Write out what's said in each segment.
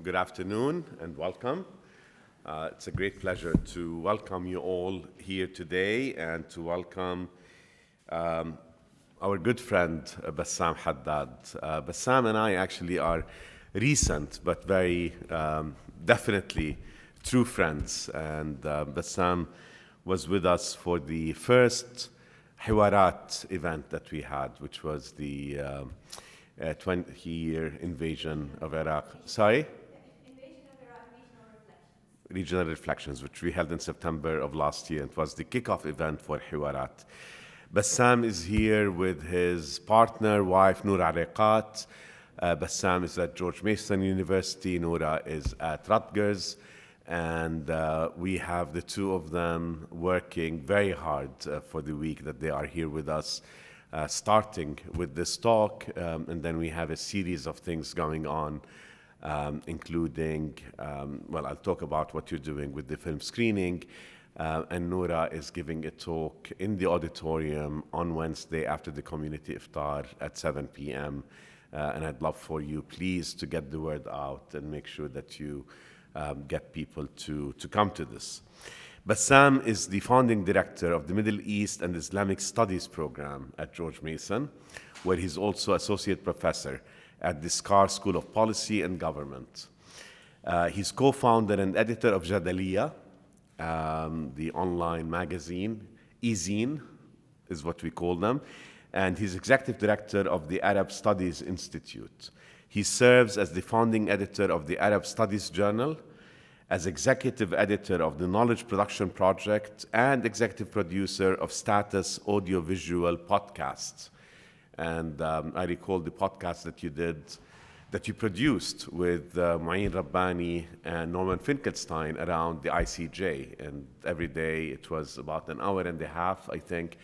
good afternoon and welcome. It's a great pleasure to welcome you all here today and to welcome our good friend Bassam Haddad. Bassam and I actually are recent but very definitely true friends, and Bassam was with us for the first Hiwarat event that we had, which was the 20-year invasion of Iraq. Sorry? Invasion of Iraq, Regional Reflections, which we held in September of last year. It was the kickoff event for Hiwarat. Bassam is here with his partner, wife, Noura Ariqat. Bassam is at George Mason University. Noura is at Rutgers. And we have the two of them working very hard for the week that they are here with us, starting with this talk. And then we have a series of things going on, including, I'll talk about what you're doing with the film screening. And Noura is giving a talk in the auditorium on Wednesday after the community iftar at 7 p.m. And I'd love for you, please, to get the word out and make sure that you get people to come to this. Bassam is the founding director of the Middle East and Islamic Studies program at George Mason, where he's also associate professor at the Schar School of Policy and Government. He's co-founder and editor of Jadaliya, the online magazine. E-zine is what we call them. And he's executive director of the Arab Studies Institute. He serves as the founding editor of the Arab Studies Journal, as executive editor of the Knowledge Production Project, and executive producer of Status Audiovisual Podcasts. And I recall the podcast that you produced with Mu'in Rabbani and Norman Finkelstein around the ICJ. And every day it was about an hour and a half, I think,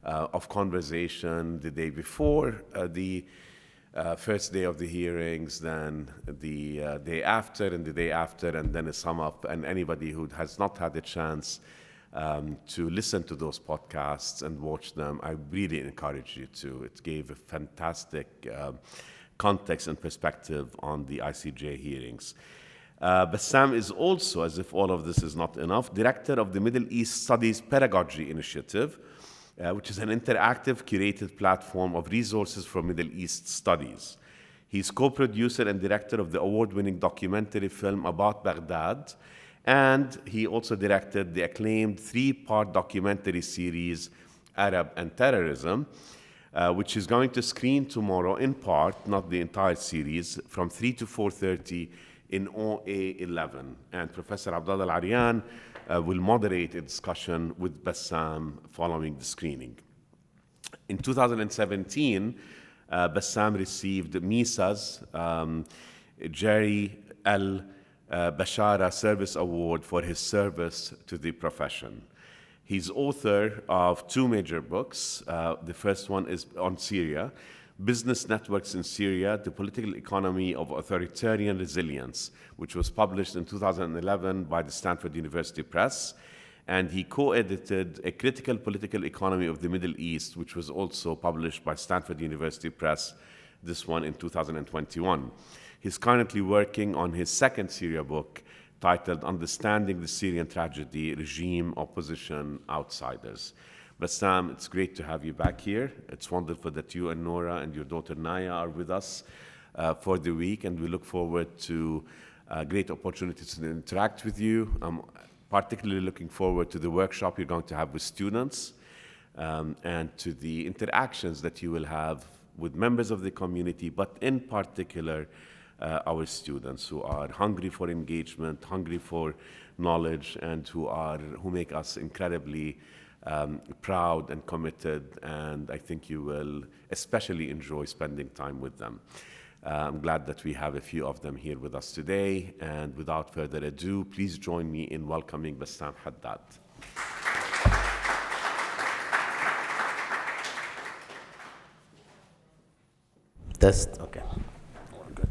of conversation the day before the first day of the hearings, then the day after, and the day after, and then a sum up. And anybody who has not had a chance to listen to those podcasts and watch them, I really encourage you to. It gave a fantastic context and perspective on the ICJ hearings. Bassam is also, as if all of this is not enough, director of the Middle East Studies Pedagogy Initiative, which is an interactive, curated platform of resources for Middle East studies. He's co-producer and director of the award-winning documentary film About Baghdad, and he also directed the acclaimed 3-part documentary series Arab and Terrorism, which is going to screen tomorrow in part, not the entire series, from 3 to 4:30 in OA 11. And Professor Abdullah Al-Aryan will moderate a discussion with Bassam following the screening. In 2017, Bassam received MISA's Jerry L. Bashara Service Award for his service to the profession. He's author of 2 major books. The first one is on Syria, Business Networks in Syria, The Political Economy of Authoritarian Resilience, which was published in 2011 by the Stanford University Press. And he co-edited A Critical Political Economy of the Middle East, which was also published by Stanford University Press, this one in 2021. He's currently working on his second Syria book, titled Understanding the Syrian Tragedy, Regime, Opposition, Outsiders. Bassam, it's great to have you back here. It's wonderful that you and Noura and your daughter Naya are with us for the week, and we look forward to great opportunities to interact with you. I'm particularly looking forward to the workshop you're going to have with students and to the interactions that you will have with members of the community, but in particular our students who are hungry for engagement, hungry for knowledge, and who make us incredibly proud and committed, and I think you will especially enjoy spending time with them. I'm glad that we have a few of them here with us today, and without further ado, please join me in welcoming Bassam Haddad. Test, okay. Good.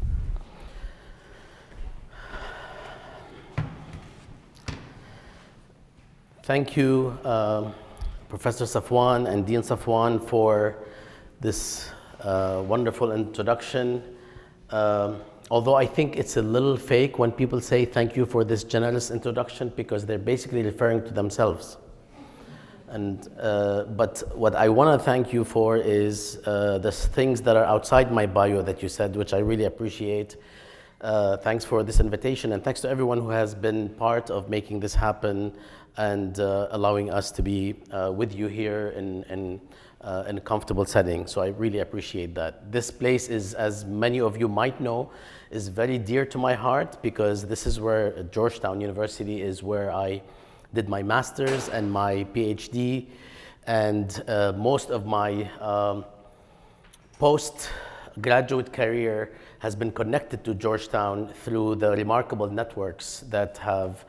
Thank you, Professor Safwan and Dean Safwan, for this wonderful introduction. although I think it's a little fake when people say thank you for this generous introduction, because they're basically referring to themselves. And, but what I want to thank you for is the things that are outside my bio that you said, which I really appreciate. Thanks for this invitation, and thanks to everyone who has been part of making this happen and allowing us to be with you here in a comfortable setting. So I really appreciate that. This place is, as many of you might know, is very dear to my heart, because this is where Georgetown University is where I did my master's and my PhD, and most of my postgraduate career has been connected to Georgetown through the remarkable networks that have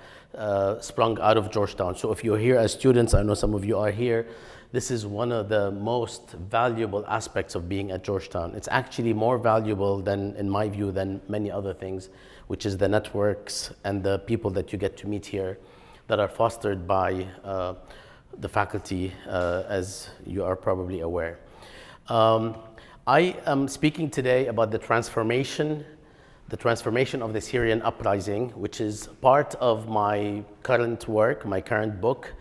sprung out of Georgetown. So if you're here as students, I know some of you are here, this is one of the most valuable aspects of being at Georgetown. It's actually more valuable than, in my view, than many other things, which is the networks and the people that you get to meet here that are fostered by the faculty, as you are probably aware. I am speaking today about the transformation of the Syrian uprising, which is part of my current work, my current book,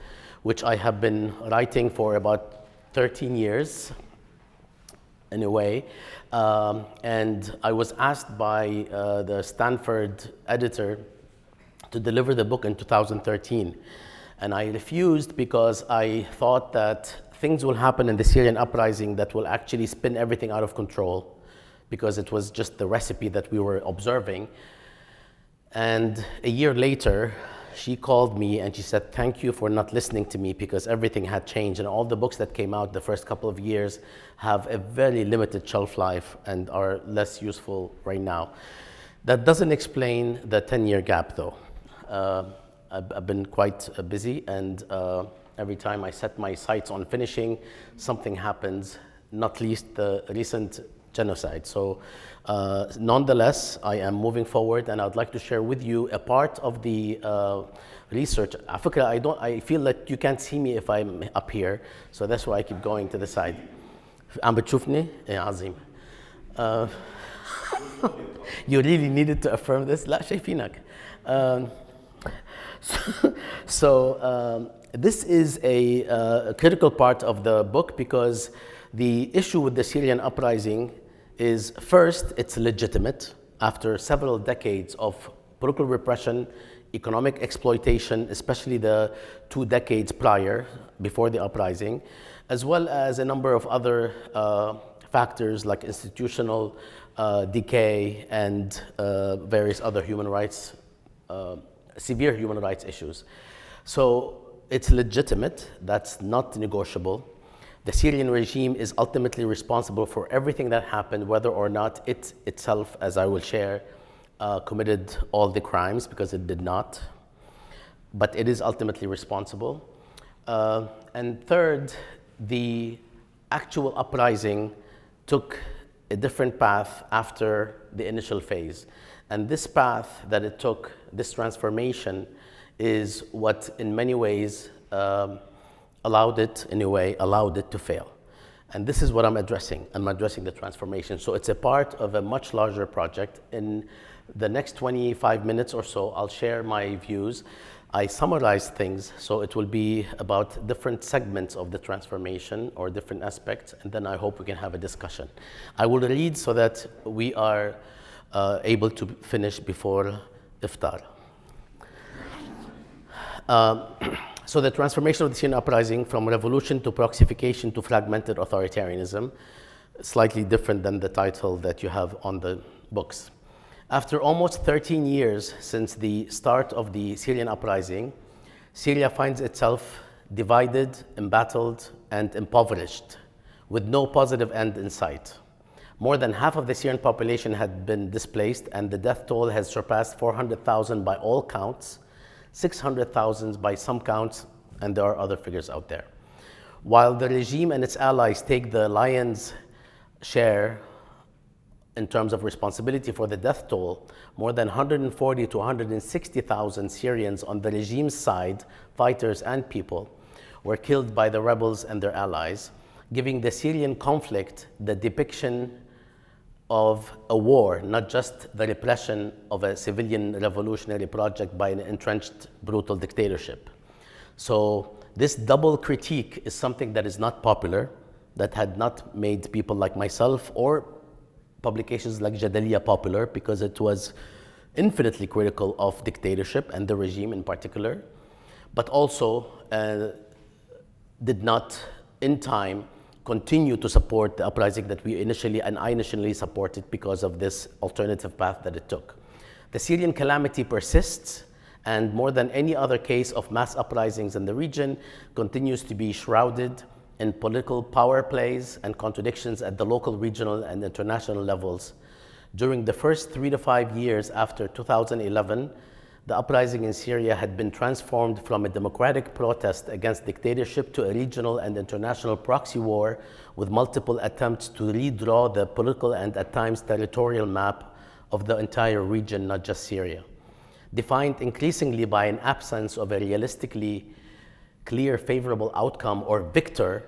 which I have been writing for about 13 years, in a way. And I was asked by the Stanford editor to deliver the book in 2013. And I refused because I thought that things will happen in the Syrian uprising that will actually spin everything out of control, because it was just the recipe that we were observing. And a year later, she called me and she said, thank you for not listening to me, because everything had changed, and all the books that came out the first couple of years have a very limited shelf life and are less useful right now. That doesn't explain the 10-year gap, though. I've been quite busy, and every time I set my sights on finishing, something happens, not least the recent genocide. So nonetheless, I am moving forward, and I'd like to share with you a part of the research. Africa, I feel that you can't see me if I'm up here, so that's why I keep going to the side. عم بتشوفني؟ يا عظيم. You really needed to affirm this? لا شايفينك. So this is a critical part of the book, because the issue with the Syrian uprising is, first, it's legitimate after several decades of political repression, economic exploitation, especially the 2 decades prior, before the uprising, as well as a number of other factors like institutional decay and various other human rights, severe human rights issues. So it's legitimate, that's not negotiable. The Syrian regime is ultimately responsible for everything that happened, whether or not it itself, as I will share, committed all the crimes, because it did not. But it is ultimately responsible. And third, the actual uprising took a different path after the initial phase. And this path that it took, this transformation, is what in many ways allowed it to fail. And this is what I'm addressing. I'm addressing the transformation. So it's a part of a much larger project. In the next 25 minutes or so, I'll share my views. I summarize things, so it will be about different segments of the transformation or different aspects, and then I hope we can have a discussion. I will read so that we are able to finish before iftar. So the transformation of the Syrian uprising from revolution to proxification to fragmented authoritarianism, slightly different than the title that you have on the books. After almost 13 years since the start of the Syrian uprising, Syria finds itself divided, embattled, and impoverished, with no positive end in sight. More than half of the Syrian population had been displaced, and the death toll has surpassed 400,000 by all counts, 600,000 by some counts, and there are other figures out there. While the regime and its allies take the lion's share in terms of responsibility for the death toll, more than 140 to 160,000 Syrians on the regime's side, fighters and people, were killed by the rebels and their allies, giving the Syrian conflict the depiction of a war, not just the repression of a civilian revolutionary project by an entrenched, brutal dictatorship. So this double critique is something that is not popular, that had not made people like myself or publications like Jadaliya popular, because it was infinitely critical of dictatorship and the regime in particular, but also did not, in time, continue to support the uprising that I initially supported because of this alternative path that it took. The Syrian calamity persists, and more than any other case of mass uprisings in the region, continues to be shrouded in political power plays and contradictions at the local, regional, and international levels. During the first 3 to 5 years after 2011, the uprising in Syria had been transformed from a democratic protest against dictatorship to a regional and international proxy war with multiple attempts to redraw the political and at times territorial map of the entire region, not just Syria. Defined increasingly by an absence of a realistically clear favorable outcome or victor,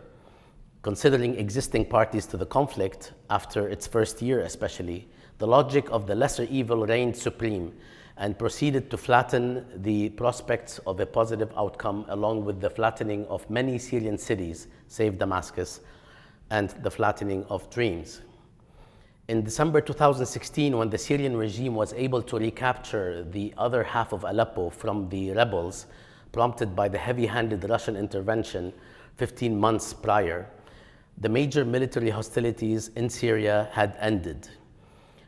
considering existing parties to the conflict after its first year especially, the logic of the lesser evil reigned supreme and proceeded to flatten the prospects of a positive outcome, along with the flattening of many Syrian cities, save Damascus, and the flattening of dreams. In December 2016, when the Syrian regime was able to recapture the other half of Aleppo from the rebels, prompted by the heavy-handed Russian intervention 15 months prior, the major military hostilities in Syria had ended.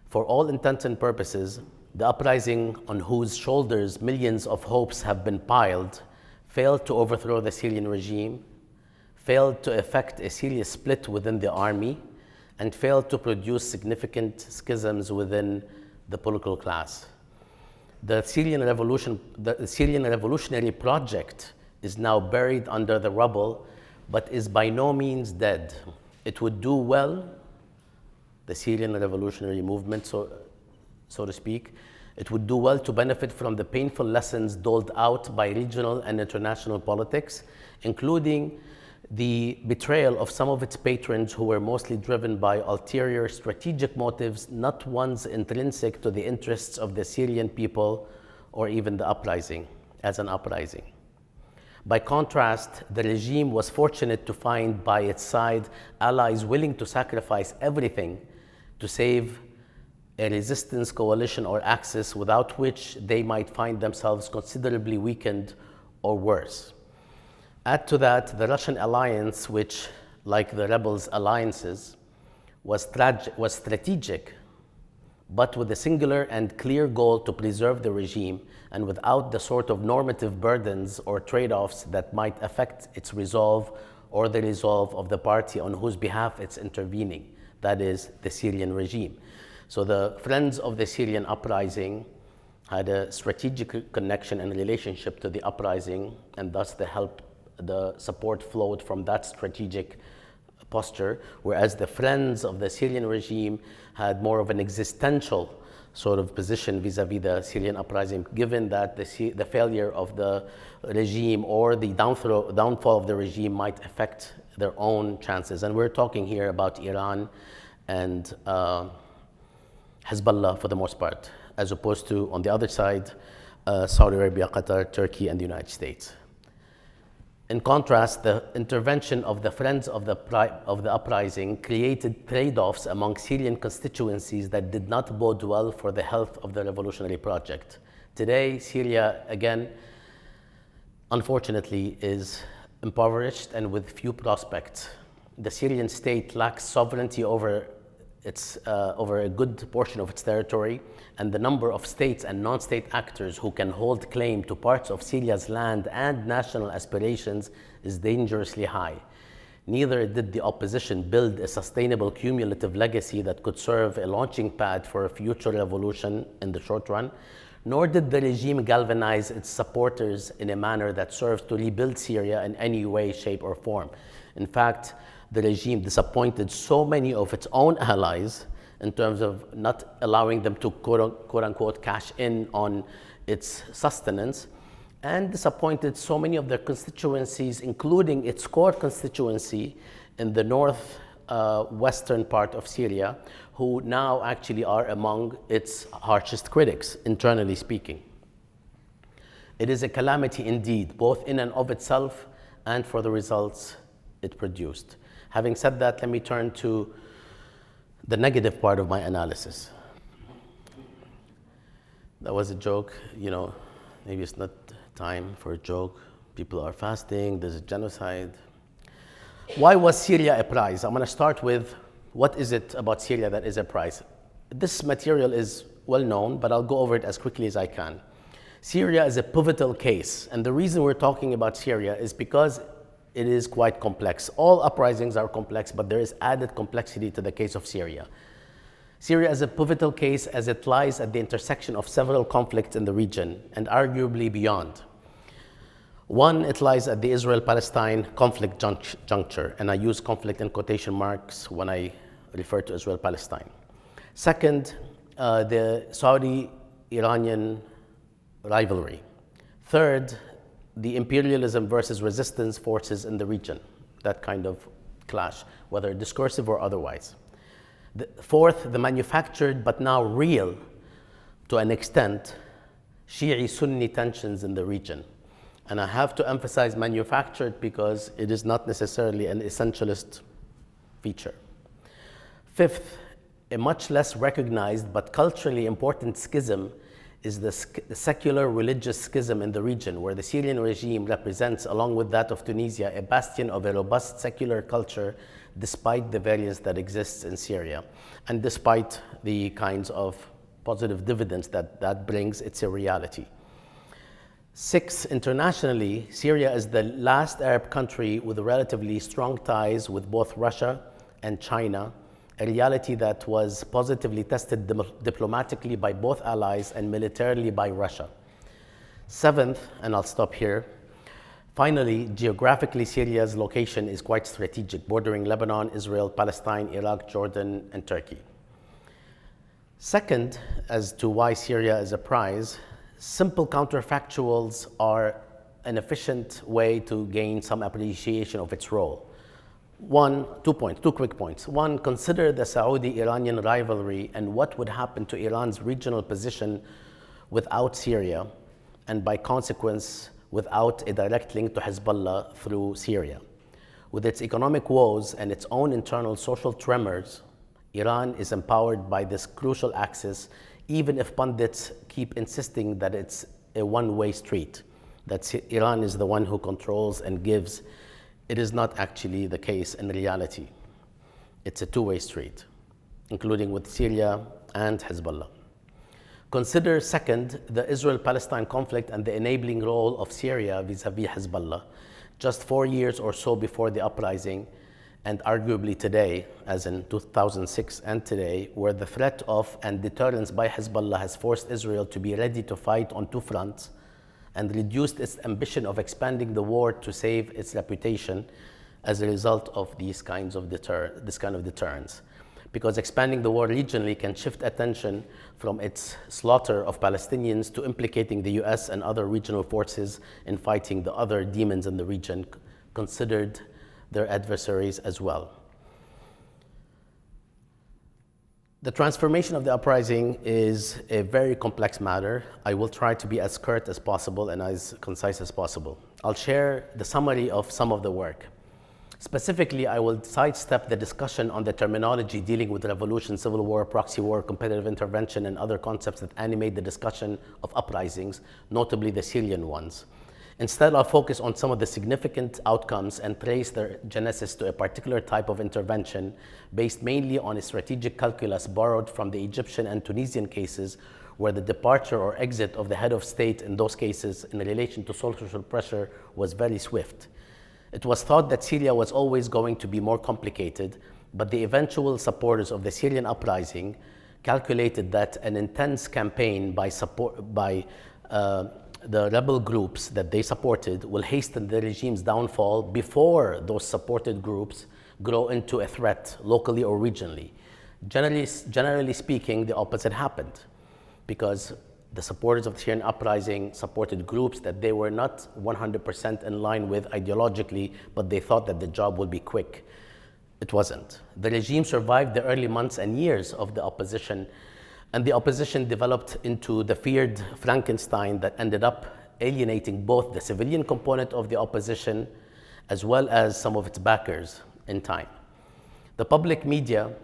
For all intents and purposes, the uprising on whose shoulders millions of hopes have been piled failed to overthrow the Syrian regime, failed to effect a serious split within the army, and failed to produce significant schisms within the political class. The Syrian revolutionary project is now buried under the rubble, but is by no means dead. It would do well, the Syrian revolutionary movement, so to speak, it would do well to benefit from the painful lessons doled out by regional and international politics, including the betrayal of some of its patrons who were mostly driven by ulterior strategic motives, not ones intrinsic to the interests of the Syrian people or even the uprising as an uprising. By contrast, the regime was fortunate to find by its side allies willing to sacrifice everything to save a resistance coalition or axis without which they might find themselves considerably weakened or worse. Add to that the Russian alliance, which, like the rebels' alliances, was strategic, but with a singular and clear goal to preserve the regime and without the sort of normative burdens or trade-offs that might affect its resolve or the resolve of the party on whose behalf it's intervening, that is, the Syrian regime. So the friends of the Syrian uprising had a strategic connection and relationship to the uprising, and thus the support flowed from that strategic posture, whereas the friends of the Syrian regime had more of an existential sort of position vis-a-vis the Syrian uprising, given that the failure of the regime or the downfall of the regime might affect their own chances. And we're talking here about Iran and Hezbollah for the most part, as opposed to, on the other side, Saudi Arabia, Qatar, Turkey, and the United States. In contrast, the intervention of the Friends of the Uprising created trade-offs among Syrian constituencies that did not bode well for the health of the revolutionary project. Today, Syria, again, unfortunately, is impoverished and with few prospects. The Syrian state lacks sovereignty over a good portion of its territory, and the number of states and non-state actors who can hold claim to parts of Syria's land and national aspirations is dangerously high. Neither did the opposition build a sustainable cumulative legacy that could serve a launching pad for a future revolution in the short run, nor did the regime galvanize its supporters in a manner that serves to rebuild Syria in any way, shape, or form. In fact, the regime disappointed so many of its own allies in terms of not allowing them to quote unquote cash in on its sustenance, and disappointed so many of their constituencies, including its core constituency in the north western part of Syria, who now actually are among its harshest critics, internally speaking. It is a calamity indeed, both in and of itself and for the results it produced. Having said that, let me turn to the negative part of my analysis. That was a joke, you know, maybe it's not time for a joke. People are fasting, there's a genocide. Why was Syria a prize? I'm going to start with what is it about Syria that is a prize? This material is well known, but I'll go over it as quickly as I can. Syria is a pivotal case, and the reason we're talking about Syria is because it is quite complex. All uprisings are complex, but there is added complexity to the case of Syria. Syria is a pivotal case as it lies at the intersection of several conflicts in the region and arguably beyond. One, it lies at the Israel-Palestine conflict juncture, and I use conflict in quotation marks when I refer to Israel-Palestine. Second, the Saudi-Iranian rivalry. Third, the imperialism versus resistance forces in the region, that kind of clash, whether discursive or otherwise. Fourth, the manufactured but now real, to an extent, Shi'i-Sunni tensions in the region. And I have to emphasize manufactured because it is not necessarily an essentialist feature. Fifth, a much less recognized but culturally important schism is the secular religious schism in the region, where the Syrian regime represents, along with that of Tunisia, a bastion of a robust secular culture despite the variance that exists in Syria. And despite the kinds of positive dividends that brings, it's a reality. Six, internationally, Syria is the last Arab country with relatively strong ties with both Russia and China, a reality that was positively tested diplomatically by both allies and militarily by Russia. Seventh, and I'll stop here, finally, geographically, Syria's location is quite strategic, bordering Lebanon, Israel, Palestine, Iraq, Jordan, and Turkey. Second, as to why Syria is a prize, simple counterfactuals are an efficient way to gain some appreciation of its role. Two quick points. One, consider the Saudi-Iranian rivalry and what would happen to Iran's regional position without Syria, and by consequence, without a direct link to Hezbollah through Syria. With its economic woes and its own internal social tremors, Iran is empowered by this crucial axis, even if pundits keep insisting that it's a one-way street, that Iran is the one who controls and gives. It is not actually the case in reality. It's a two-way street, including with Syria and Hezbollah. Consider, second, the Israel-Palestine conflict and the enabling role of Syria vis-a-vis Hezbollah. Just 4 years or so before the uprising, and arguably today, as in 2006 and today, where the threat of and deterrence by Hezbollah has forced Israel to be ready to fight on two fronts and reduced its ambition of expanding the war to save its reputation as a result of this kind of deterrence. Because expanding the war regionally can shift attention from its slaughter of Palestinians to implicating the US and other regional forces in fighting the other demons in the region, considered their adversaries as well. The transformation of the uprising is a very complex matter. I will try to be as curt as possible and as concise as possible. I'll share the summary of some of the work. Specifically, I will sidestep the discussion on the terminology dealing with revolution, civil war, proxy war, competitive intervention, and other concepts that animate the discussion of uprisings, notably the Syrian ones. Instead, I'll focus on some of the significant outcomes and trace their genesis to a particular type of intervention based mainly on a strategic calculus borrowed from the Egyptian and Tunisian cases, where the departure or exit of the head of state in those cases in relation to social pressure was very swift. It was thought that Syria was always going to be more complicated, but the eventual supporters of the Syrian uprising calculated that an intense campaign by the rebel groups that they supported will hasten the regime's downfall before those supported groups grow into a threat locally or regionally. Generally speaking, the opposite happened, because the supporters of the Syrian uprising supported groups that they were not 100% in line with ideologically, but they thought that the job would be quick. It wasn't. The regime survived the early months and years of the opposition, and the opposition developed into the feared Frankenstein that ended up alienating both the civilian component of the opposition as well as some of its backers in time. The public media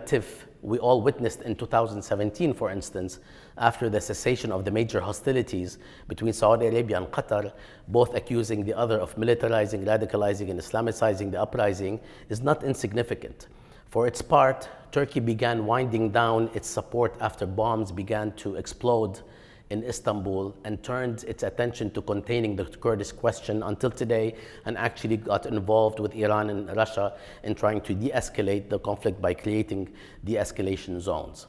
tiff we all witnessed in 2017, for instance, after the cessation of the major hostilities between Saudi Arabia and Qatar, both accusing the other of militarizing, radicalizing, and Islamicizing the uprising, is not insignificant. For its part, Turkey began winding down its support after bombs began to explode in Istanbul and turned its attention to containing the Kurdish question until today, and actually got involved with Iran and Russia in trying to de-escalate the conflict by creating de-escalation zones.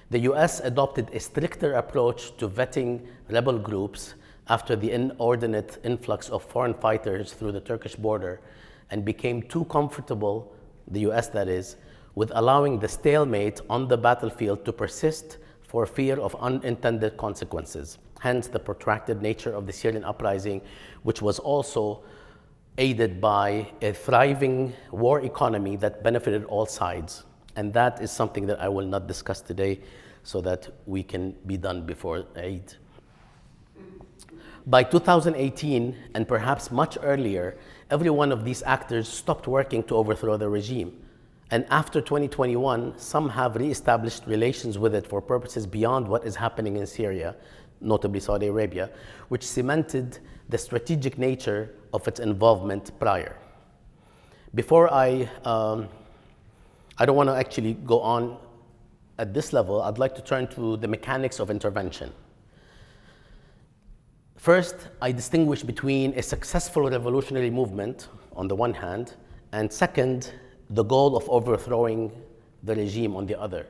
The US adopted a stricter approach to vetting rebel groups after the inordinate influx of foreign fighters through the Turkish border, and became too comfortable, the US that is, with allowing the stalemate on the battlefield to persist for fear of unintended consequences. Hence the protracted nature of the Syrian uprising, which was also aided by a thriving war economy that benefited all sides. And that is something that I will not discuss today so that we can be done before Eid. By 2018, and perhaps much earlier, every one of these actors stopped working to overthrow the regime. And after 2021, some have reestablished relations with it for purposes beyond what is happening in Syria, notably Saudi Arabia, which cemented the strategic nature of its involvement prior. Before I don't want to actually go on at this level, I'd like to turn to the mechanics of intervention. First, I distinguish between a successful revolutionary movement, on the one hand, and second, the goal of overthrowing the regime on the other.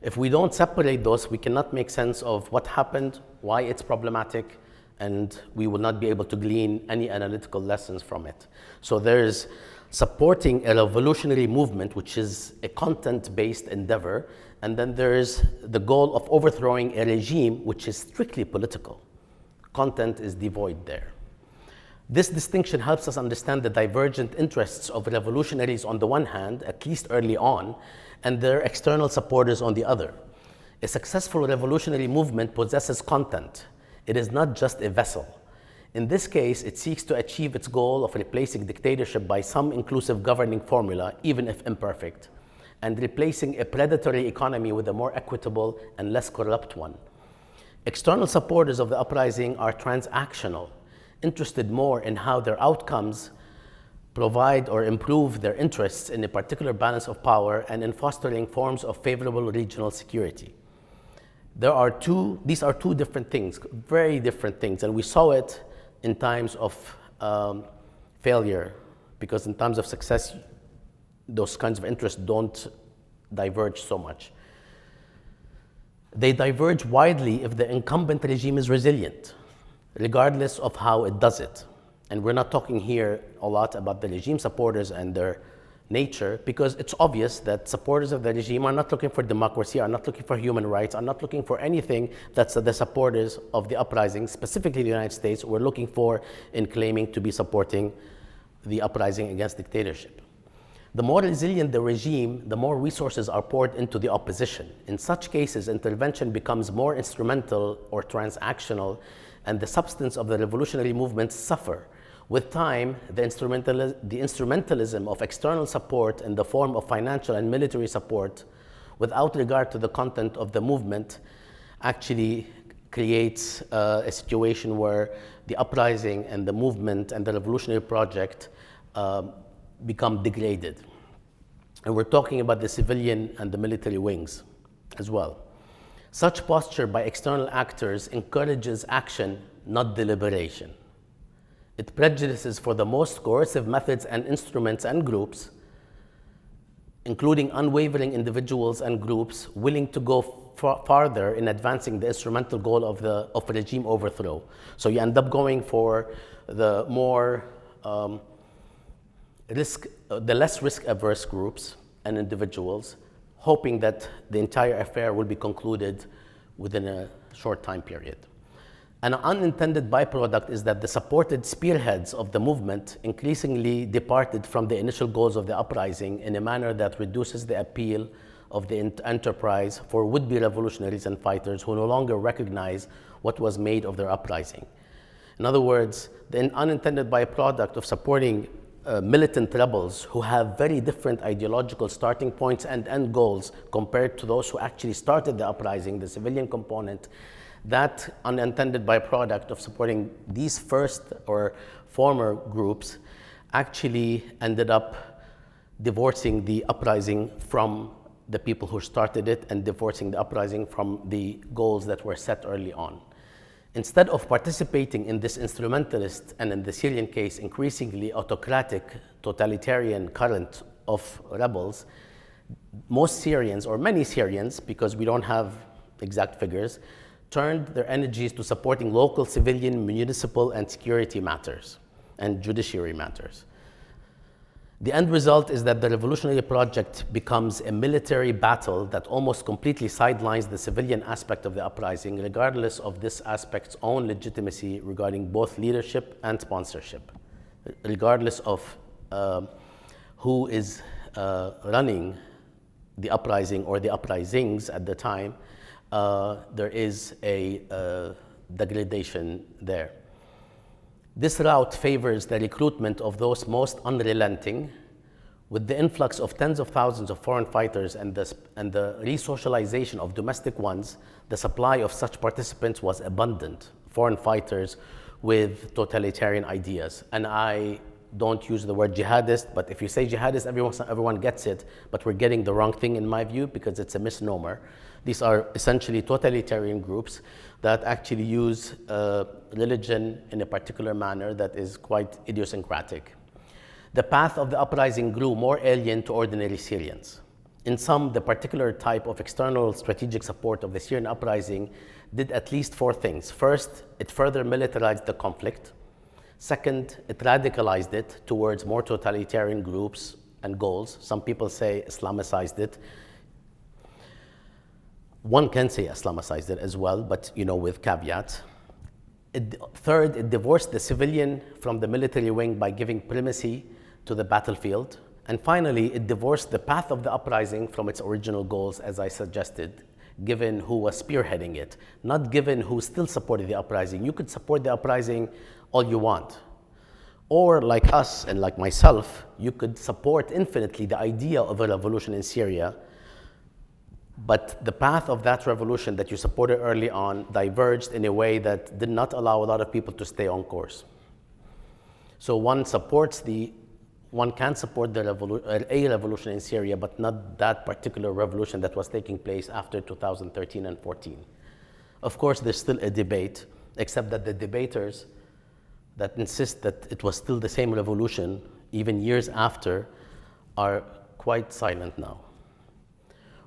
If we don't separate those, we cannot make sense of what happened, why it's problematic, and we will not be able to glean any analytical lessons from it. So there's supporting a revolutionary movement, which is a content-based endeavor, and then there's the goal of overthrowing a regime, which is strictly political. Content is devoid there. This distinction helps us understand the divergent interests of revolutionaries on the one hand, at least early on, and their external supporters on the other. A successful revolutionary movement possesses content. It is not just a vessel. In this case, it seeks to achieve its goal of replacing dictatorship by some inclusive governing formula, even if imperfect, and replacing a predatory economy with a more equitable and less corrupt one. External supporters of the uprising are transactional, interested more in how their outcomes provide or improve their interests in a particular balance of power and in fostering forms of favorable regional security. These are two different things, very different things, and we saw it in times of failure, because in times of success, those kinds of interests don't diverge so much. They diverge widely if the incumbent regime is resilient, regardless of how it does it. And we're not talking here a lot about the regime supporters and their nature, because it's obvious that supporters of the regime are not looking for democracy, are not looking for human rights, are not looking for anything that the supporters of the uprising, specifically the United States, were looking for in claiming to be supporting the uprising against dictatorship. The more resilient the regime, the more resources are poured into the opposition. In such cases, intervention becomes more instrumental or transactional, and the substance of the revolutionary movements suffer. With time, the instrumentalism of external support in the form of financial and military support, without regard to the content of the movement, actually creates a situation where the uprising and the movement and the revolutionary project become degraded. And we're talking about the civilian and the military wings as well. Such posture by external actors encourages action, not deliberation. It prejudices for the most coercive methods and instruments and groups, including unwavering individuals and groups willing to go farther in advancing the instrumental goal of regime overthrow. So you end up going for the more the less risk-averse groups and individuals, hoping that the entire affair will be concluded within a short time period. An unintended byproduct is that the supported spearheads of the movement increasingly departed from the initial goals of the uprising in a manner that reduces the appeal of the enterprise for would-be revolutionaries and fighters who no longer recognize what was made of their uprising. In other words, the unintended byproduct of supporting militant rebels who have very different ideological starting points and end goals compared to those who actually started the uprising, the civilian component, that unintended byproduct of supporting these first or former groups actually ended up divorcing the uprising from the people who started it and divorcing the uprising from the goals that were set early on. Instead of participating in this instrumentalist and, in the Syrian case, increasingly autocratic, totalitarian current of rebels, most Syrians, or many Syrians, because we don't have exact figures, turned their energies to supporting local civilian, municipal, and security matters and judiciary matters. The end result is that the revolutionary project becomes a military battle that almost completely sidelines the civilian aspect of the uprising, regardless of this aspect's own legitimacy regarding both leadership and sponsorship. Regardless of who is running the uprising or the uprisings at the time, there is a degradation there. This route favors the recruitment of those most unrelenting. With the influx of tens of thousands of foreign fighters and the re-socialization of domestic ones, the supply of such participants was abundant. Foreign fighters with totalitarian ideas. And I don't use the word jihadist, but if you say jihadist, everyone gets it, but we're getting the wrong thing in my view because it's a misnomer. These are essentially totalitarian groups that actually use religion in a particular manner that is quite idiosyncratic. The path of the uprising grew more alien to ordinary Syrians. In sum, the particular type of external strategic support of the Syrian uprising did at least four things. First, it further militarized the conflict. Second, it radicalized it towards more totalitarian groups and goals. Some people say Islamicized it. One can say Islamicized it as well, but with caveats. Third, it divorced the civilian from the military wing by giving primacy to the battlefield. And finally, it divorced the path of the uprising from its original goals, as I suggested, given who was spearheading it, not given who still supported the uprising. You could support the uprising all you want. Or like us and like myself, you could support infinitely the idea of a revolution in Syria, but the path of that revolution that you supported early on diverged in a way that did not allow a lot of people to stay on course. So one can support a revolution in Syria, but not that particular revolution that was taking place after 2013 and 14. Of course, there's still a debate, except that the debaters that insist that it was still the same revolution, even years after, are quite silent now.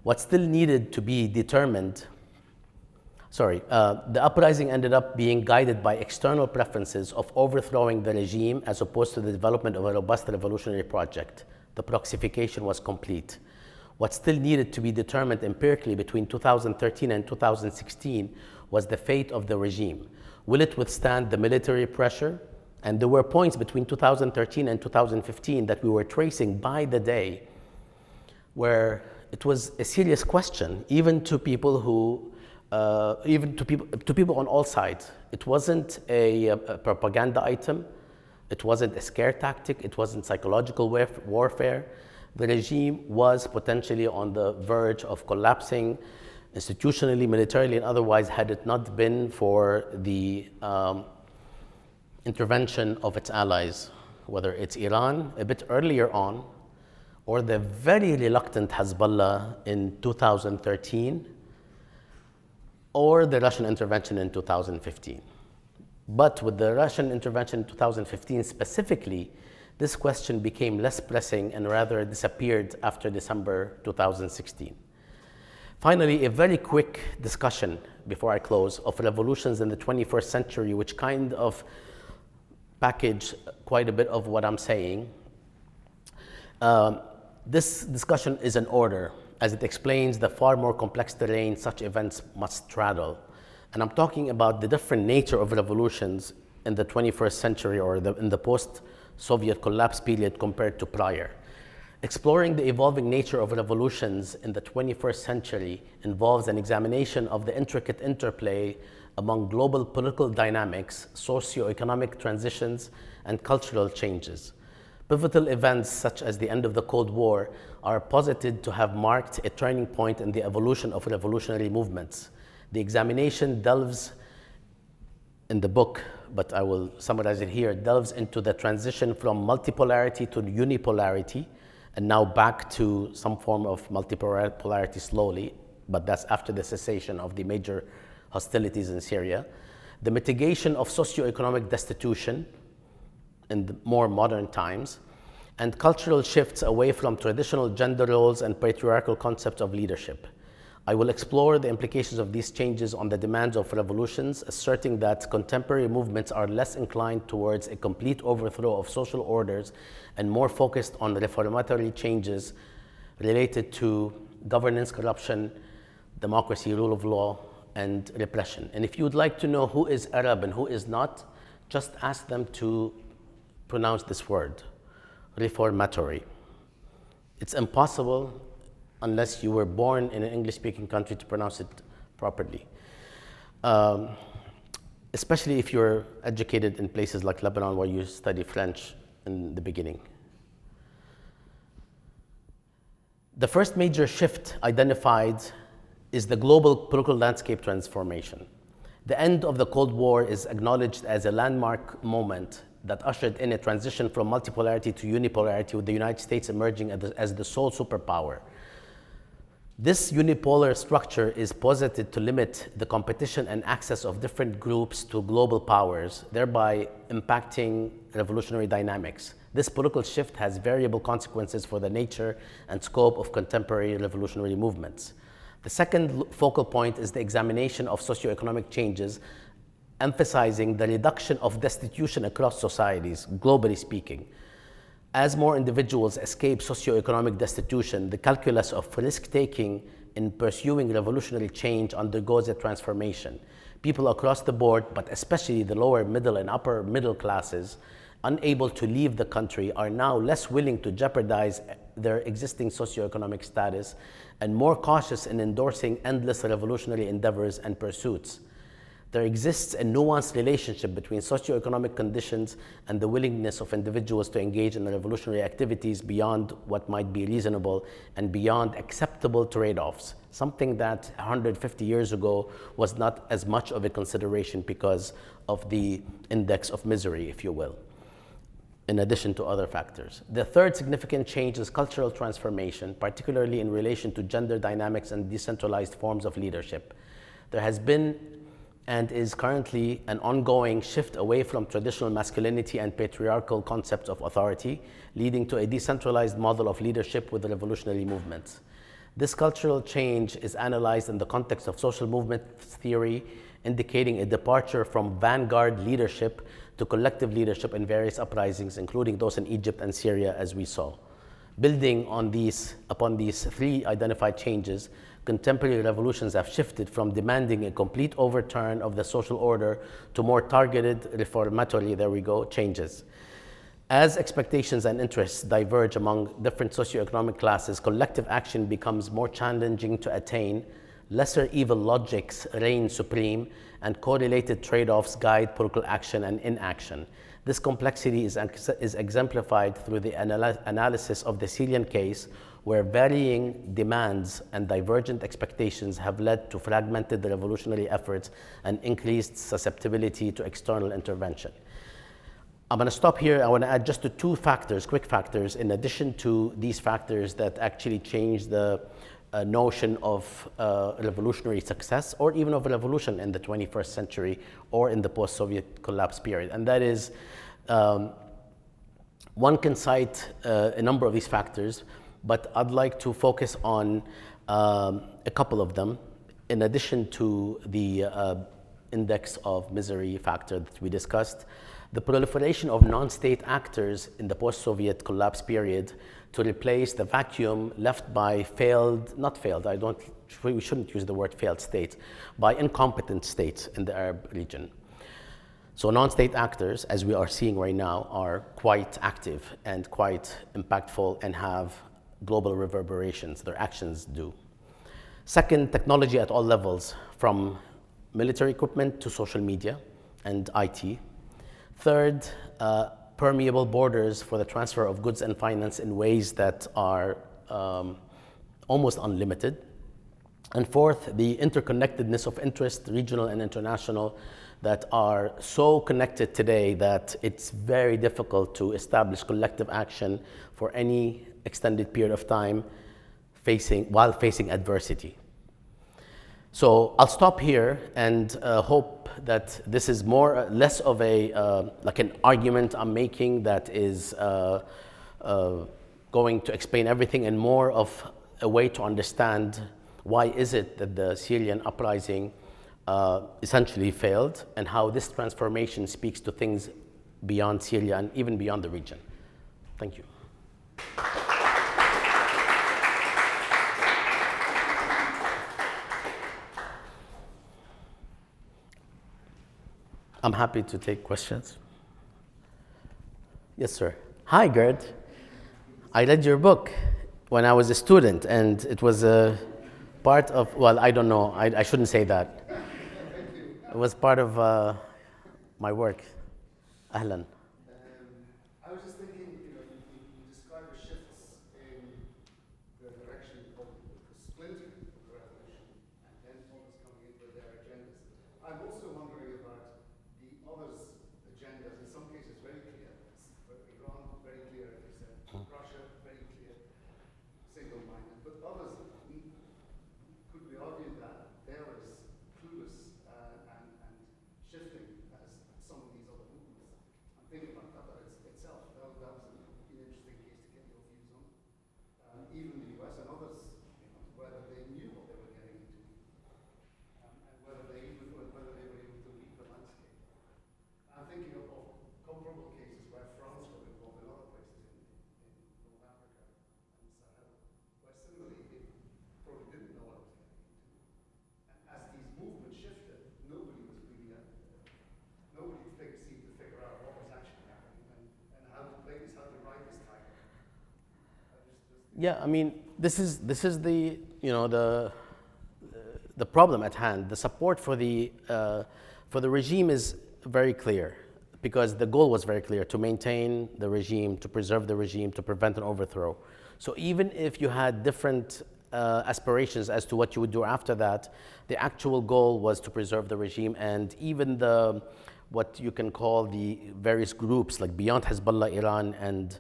What still needed to be determined, the uprising ended up being guided by external preferences of overthrowing the regime as opposed to the development of a robust revolutionary project. The Proxification was complete. What still needed to be determined empirically between 2013 and 2016 was the fate of the regime. Will it withstand the military pressure? And there were points between 2013 and 2015 that we were tracing by the day where it was a serious question, even to people who, to people on all sides. It wasn't a propaganda item. It wasn't a scare tactic. It wasn't psychological warfare. The regime was potentially on the verge of collapsing institutionally, militarily, and otherwise, had it not been for the intervention of its allies, whether it's Iran a bit earlier on, or the very reluctant Hezbollah in 2013, or the Russian intervention in 2015. But with the Russian intervention in 2015 specifically, this question became less pressing and rather disappeared after December 2016. Finally, a very quick discussion before I close of revolutions in the 21st century, which kind of package quite a bit of what I'm saying. This discussion is in order, as it explains the far more complex terrain such events must straddle. And I'm talking about the different nature of revolutions in the 21st century or in the post-Soviet collapse period compared to prior. Exploring the evolving nature of revolutions in the 21st century involves an examination of the intricate interplay among global political dynamics, socio-economic transitions, and cultural changes. Pivotal events such as the end of the Cold War are posited to have marked a turning point in the evolution of revolutionary movements. The examination delves in the book, but I will summarize it here, delves into the transition from multipolarity to unipolarity, and now back to some form of multipolarity slowly, but that's after the cessation of the major hostilities in Syria. The mitigation of socioeconomic destitution in the more modern times, and cultural shifts away from traditional gender roles and patriarchal concepts of leadership. I will explore the implications of these changes on the demands of revolutions, asserting that contemporary movements are less inclined towards a complete overthrow of social orders and more focused on reformatory changes related to governance, corruption, democracy, rule of law, and repression. And if you would like to know who is Arab and who is not, just ask them to pronounce this word, reformatory. It's impossible unless you were born in an English-speaking country to pronounce it properly. Especially if you're educated in places like Lebanon where you study French in the beginning. The first major shift identified is the global political landscape transformation. The end of the Cold War is acknowledged as a landmark moment that ushered in a transition from multipolarity to unipolarity, with the United States emerging as the sole superpower. This unipolar structure is posited to limit the competition and access of different groups to global powers, thereby impacting revolutionary dynamics. This political shift has variable consequences for the nature and scope of contemporary revolutionary movements. The second focal point is the examination of socioeconomic changes, emphasizing the reduction of destitution across societies, globally speaking. As more individuals escape socioeconomic destitution, the calculus of risk-taking in pursuing revolutionary change undergoes a transformation. People across the board, but especially the lower middle and upper middle classes, unable to leave the country, are now less willing to jeopardize their existing socioeconomic status and more cautious in endorsing endless revolutionary endeavors and pursuits. There exists a nuanced relationship between socioeconomic conditions and the willingness of individuals to engage in revolutionary activities beyond what might be reasonable and beyond acceptable trade-offs, something that 150 years ago was not as much of a consideration because of the index of misery, if you will, in addition to other factors. The third significant change is cultural transformation, particularly in relation to gender dynamics and decentralized forms of leadership. There has been and is currently an ongoing shift away from traditional masculinity and patriarchal concepts of authority, leading to a decentralized model of leadership with revolutionary movements. This cultural change is analyzed in the context of social movement theory, indicating a departure from vanguard leadership to collective leadership in various uprisings, including those in Egypt and Syria, as we saw. Building upon these three identified changes, contemporary revolutions have shifted from demanding a complete overturn of the social order to more targeted reformatory, changes. As expectations and interests diverge among different socioeconomic classes, collective action becomes more challenging to attain, lesser evil logics reign supreme, and correlated trade-offs guide political action and inaction. This complexity is exemplified through the analysis of the Syrian case, where varying demands and divergent expectations have led to fragmented revolutionary efforts and increased susceptibility to external intervention. I'm going to stop here. I want to add just two factors, quick factors, in addition to these factors that actually change the notion of revolutionary success or even of revolution in the 21st century or in the post-Soviet collapse period. And that is, one can cite a number of these factors, but I'd like to focus on a couple of them, in addition to the index of misery factor that we discussed. The proliferation of non-state actors in the post-Soviet collapse period to replace the vacuum left by we shouldn't use the word failed states, by incompetent states in the Arab region. So non-state actors, as we are seeing right now, are quite active and quite impactful and have global reverberations. Their actions do. Second, technology at all levels, from military equipment to social media and IT. Third, permeable borders for the transfer of goods and finance in ways that are almost unlimited. And fourth, the interconnectedness of interest, regional and international, that are so connected today that it's very difficult to establish collective action for any extended period of time while facing adversity. So I'll stop here and hope that this is less of like an argument I'm making that is going to explain everything, and more of a way to understand why is it that the Syrian uprising essentially failed, and how this transformation speaks to things beyond Syria and even beyond the region. Thank you. I'm happy to take questions. Yes, sir. Hi, Gerd. I read your book when I was a student, and it was a part of, well, I don't know, I shouldn't say that. It was part of my work. Ahlan. I was just thinking, you describe the shifts in the direction of the splintering of the revolution, and then others coming in with their agendas. I'm also wondering about the others' agendas, in some cases very clear. For Iran, very clear, as you said. Russia, very clear, single-minded. But others, could we argue that they're as clueless and shifting as some of these other movements? I'm thinking about Qatar itself. That was an interesting case to get your views on. Even the US and others, whether they knew what they were getting into, and whether they were able to read the landscape. I'm thinking of comparable cases where France got involved in other places in North Africa and Sahel, where similarly they probably didn't know what it was getting into. And as these movements shifted, nobody seemed to figure out what was actually happening and how to play this, how to ride this tiger. Yeah, I mean, this is the the problem at hand. The support for the regime is very clear, because the goal was very clear: to maintain the regime, to preserve the regime, to prevent an overthrow. So even if you had different aspirations as to what you would do after that, the actual goal was to preserve the regime. And even what you can call the various groups, like beyond Hezbollah, Iran, and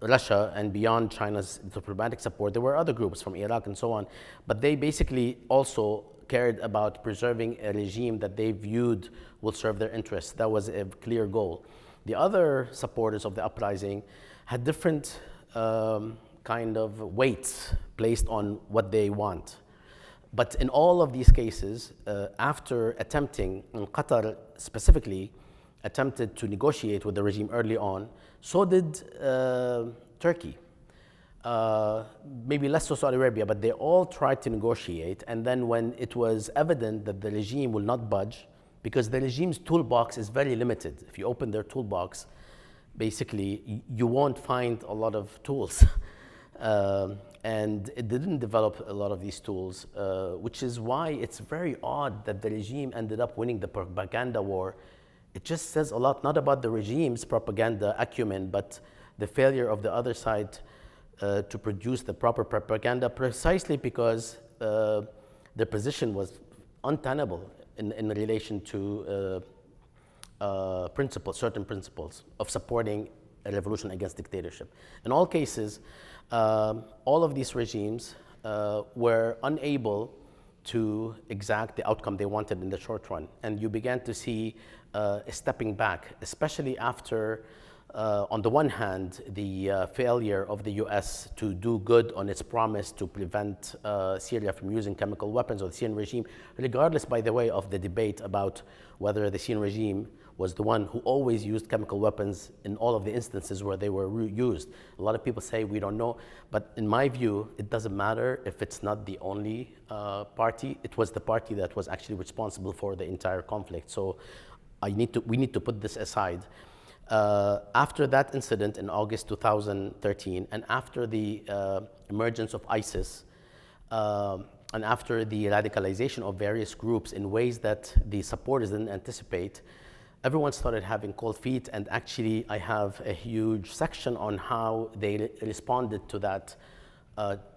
Russia, and beyond China's diplomatic support, there were other groups from Iraq and so on, but they basically also cared about preserving a regime that they viewed will serve their interests. That was a clear goal. The other supporters of the uprising had different kind of weights placed on what they want. But in all of these cases, after attempting, in Qatar specifically, attempted to negotiate with the regime early on, so did Turkey. Maybe less so Saudi Arabia, but they all tried to negotiate. And then when it was evident that the regime will not budge, because the regime's toolbox is very limited. If you open their toolbox, basically, you won't find a lot of tools. And it didn't develop a lot of these tools, which is why it's very odd that the regime ended up winning the propaganda war. It just says a lot, not about the regime's propaganda acumen, but the failure of the other side to produce the proper propaganda, precisely because their position was untenable in relation to certain principles of supporting a revolution against dictatorship. In all cases, all of these regimes were unable to exact the outcome they wanted in the short run. And you began to see a stepping back, especially after, on the one hand, the failure of the US to do good on its promise to prevent Syria from using chemical weapons, or the Syrian regime, regardless, by the way, of the debate about whether the Syrian regime was the one who always used chemical weapons in all of the instances where they were used. A lot of people say we don't know, but in my view, it doesn't matter if it's not the only party. It was the party that was actually responsible for the entire conflict. So we need to put this aside. After that incident in August 2013, and after the emergence of ISIS, and after the radicalization of various groups in ways that the supporters didn't anticipate, everyone started having cold feet, and actually I have a huge section on how they responded to that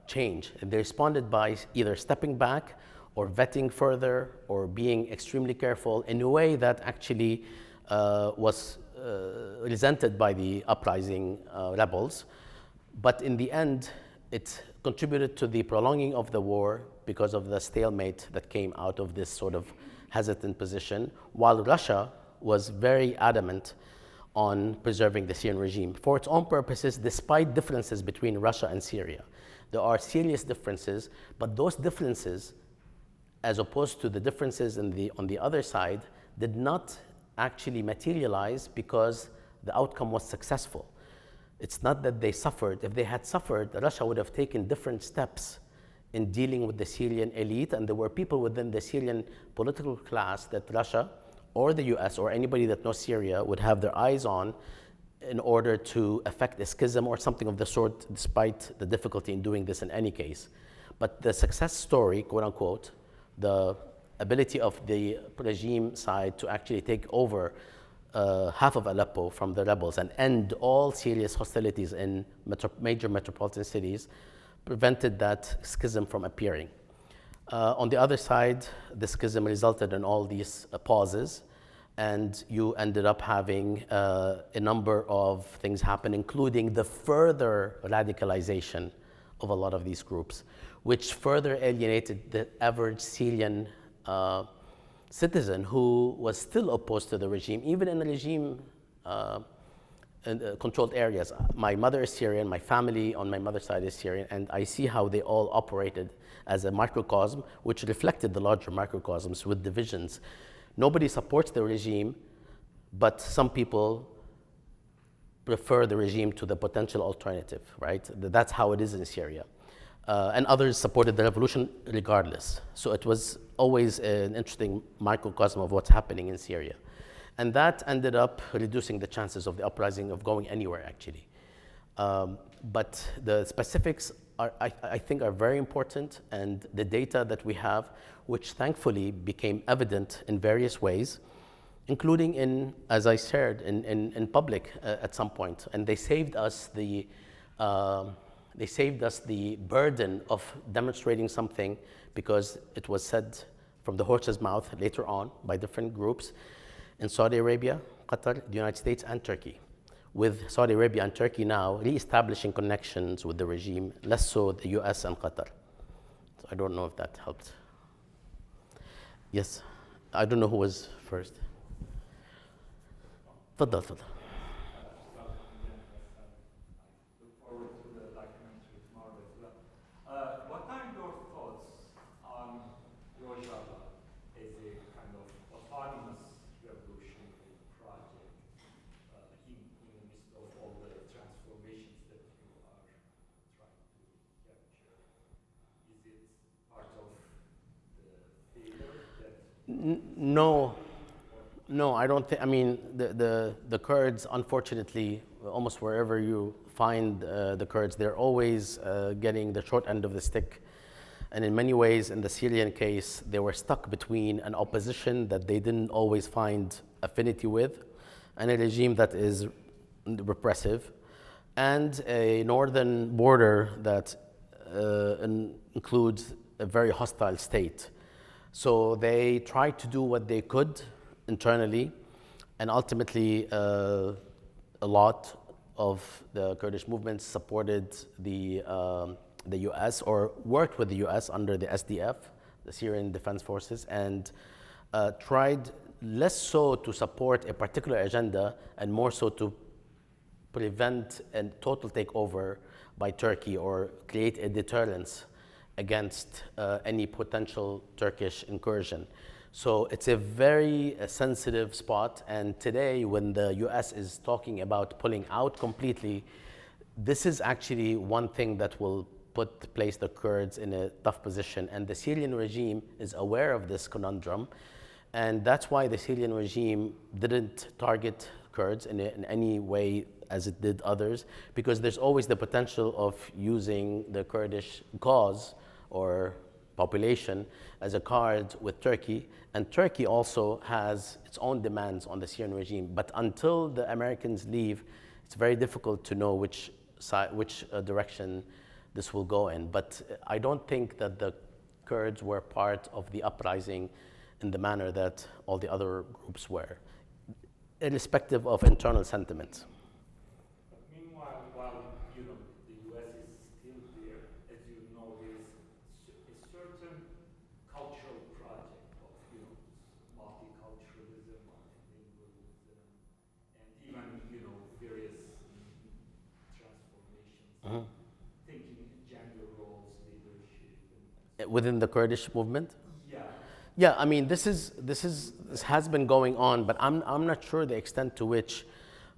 change. And they responded by either stepping back or vetting further or being extremely careful in a way that actually was resented by the uprising rebels. But in the end, it contributed to the prolonging of the war because of the stalemate that came out of this sort of hesitant position, while Russia was very adamant on preserving the Syrian regime for its own purposes, despite differences between Russia and Syria. There are serious differences, but those differences, as opposed to the differences on the other side, did not actually materialize because the outcome was successful. It's not that they suffered. If they had suffered, Russia would have taken different steps in dealing with the Syrian elite, and there were people within the Syrian political class that Russia or the US or anybody that knows Syria would have their eyes on in order to effect a schism or something of the sort, despite the difficulty in doing this in any case. But the success story, quote unquote, the ability of the regime side to actually take over half of Aleppo from the rebels and end all serious hostilities in major metropolitan cities prevented that schism from appearing. On the other side, the schism resulted in all these pauses, and you ended up having a number of things happen, including the further radicalization of a lot of these groups, which further alienated the average Syrian citizen who was still opposed to the regime, even in the regime controlled areas. My mother is Syrian, my family on my mother's side is Syrian, and I see how they all operated as a microcosm, which reflected the larger microcosms with divisions. Nobody supports the regime, but some people prefer the regime to the potential alternative, right? That's how it is in Syria. And others supported the revolution regardless. So it was always an interesting microcosm of what's happening in Syria. And that ended up reducing the chances of the uprising of going anywhere, actually. But the specifics, I think, are very important, and the data that we have, which thankfully became evident in various ways, including in, as I shared, in public at some point. And they saved us the burden of demonstrating something, because it was said from the horse's mouth later on by different groups in Saudi Arabia, Qatar, the United States, and Turkey, with Saudi Arabia and Turkey now re-establishing connections with the regime, less so the US and Qatar. So I don't know if that helped. Yes, I don't know who was first. تفضل تفضل. No, I don't think. I mean, the Kurds, unfortunately, almost wherever you find the Kurds, they're always getting the short end of the stick. And in many ways, in the Syrian case, they were stuck between an opposition that they didn't always find affinity with, and a regime that is repressive, and a northern border that includes a very hostile state. So they tried to do what they could internally, and ultimately a lot of the Kurdish movements supported the US, or worked with the US under the SDF, the Syrian Defense Forces, and tried less so to support a particular agenda and more so to prevent a total takeover by Turkey or create a deterrence against any potential Turkish incursion. So it's a very sensitive spot. And today, when the US is talking about pulling out completely, this is actually one thing that will place the Kurds in a tough position. And the Syrian regime is aware of this conundrum. And that's why the Syrian regime didn't target Kurds in any way as it did others, because there's always the potential of using the Kurdish cause or population as a card with Turkey. And Turkey also has its own demands on the Syrian regime. But until the Americans leave, it's very difficult to know which direction this will go in. But I don't think that the Kurds were part of the uprising in the manner that all the other groups were, irrespective of internal sentiments. But meanwhile, while the U.S. is still there, as you know, there's a certain cultural project of multiculturalism and lingualism, and even various transformations, thinking gender roles, leadership, and Within the Kurdish movement? yeah. Yeah, I mean, this has been going on, but I'm not sure the extent to which.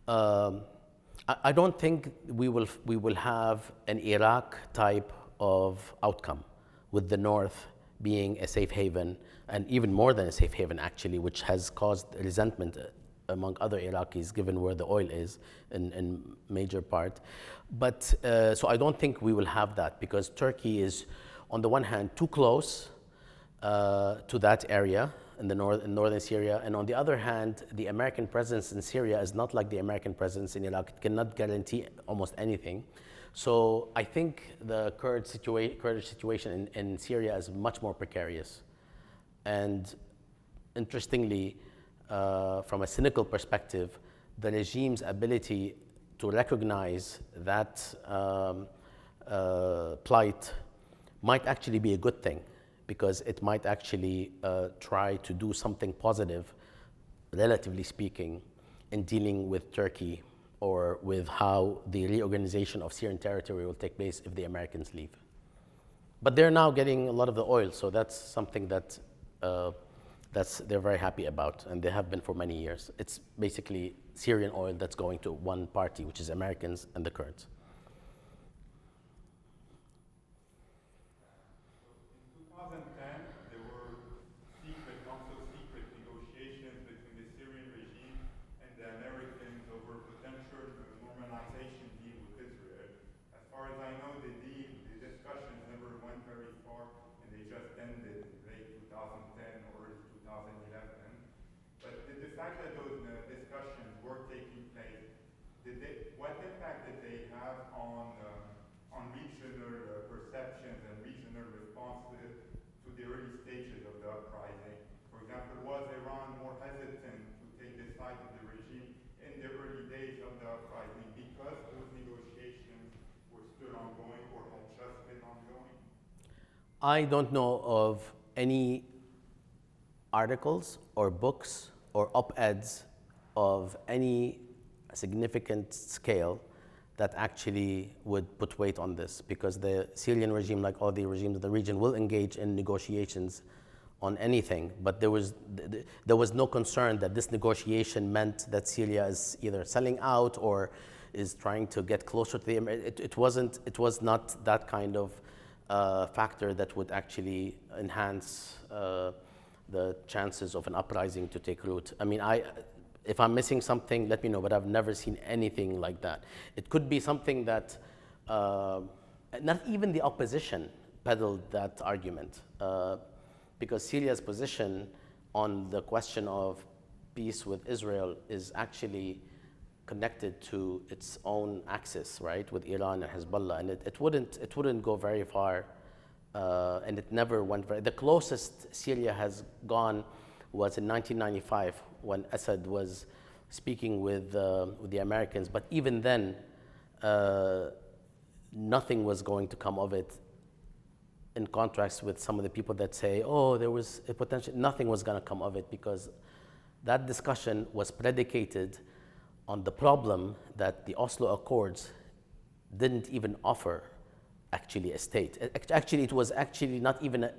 I don't think we will have an Iraq type of outcome, with the North being a safe haven, and even more than a safe haven actually, which has caused resentment among other Iraqis, given where the oil is in major part. But so I don't think we will have that, because Turkey is, on the one hand, too close to that area in northern Syria, and on the other hand, the American presence in Syria is not like the American presence in Iraq. It cannot guarantee almost anything. So I think the Kurdish situation in Syria is much more precarious. And interestingly, from a cynical perspective, the regime's ability to recognize that plight might actually be a good thing, because it might actually try to do something positive, relatively speaking, in dealing with Turkey, or with how the reorganization of Syrian territory will take place if the Americans leave. But they're now getting a lot of the oil, so that's something that they're very happy about, and they have been for many years. It's basically Syrian oil that's going to one party, which is Americans and the Kurds. What impact did they have on regional perceptions and regional responses to the early stages of the uprising? For example, was Iran more hesitant to take the side of the regime in the early days of the uprising because those negotiations were still ongoing or had just been ongoing? I don't know of any articles or books or op-eds of any significant scale that actually would put weight on this, because the Syrian regime, like all the regimes of the region, will engage in negotiations on anything. But there was no concern that this negotiation meant that Syria is either selling out or is trying to get closer to the Americans. It was not that kind of factor that would actually enhance the chances of an uprising to take root. I mean, if I'm missing something, let me know, but I've never seen anything like that. It could be something that, not even the opposition peddled that argument, because Syria's position on the question of peace with Israel is actually connected to its own axis, right, with Iran and Hezbollah, and it wouldn't go very far, and it never went very. The closest Syria has gone was in 1995 when Assad was speaking with the Americans, but even then, nothing was going to come of it. In contrast with some of the people that say, "Oh, there was a potential," nothing was going to come of it, because that discussion was predicated on the problem that the Oslo Accords didn't even offer actually a state. Actually, it was actually not even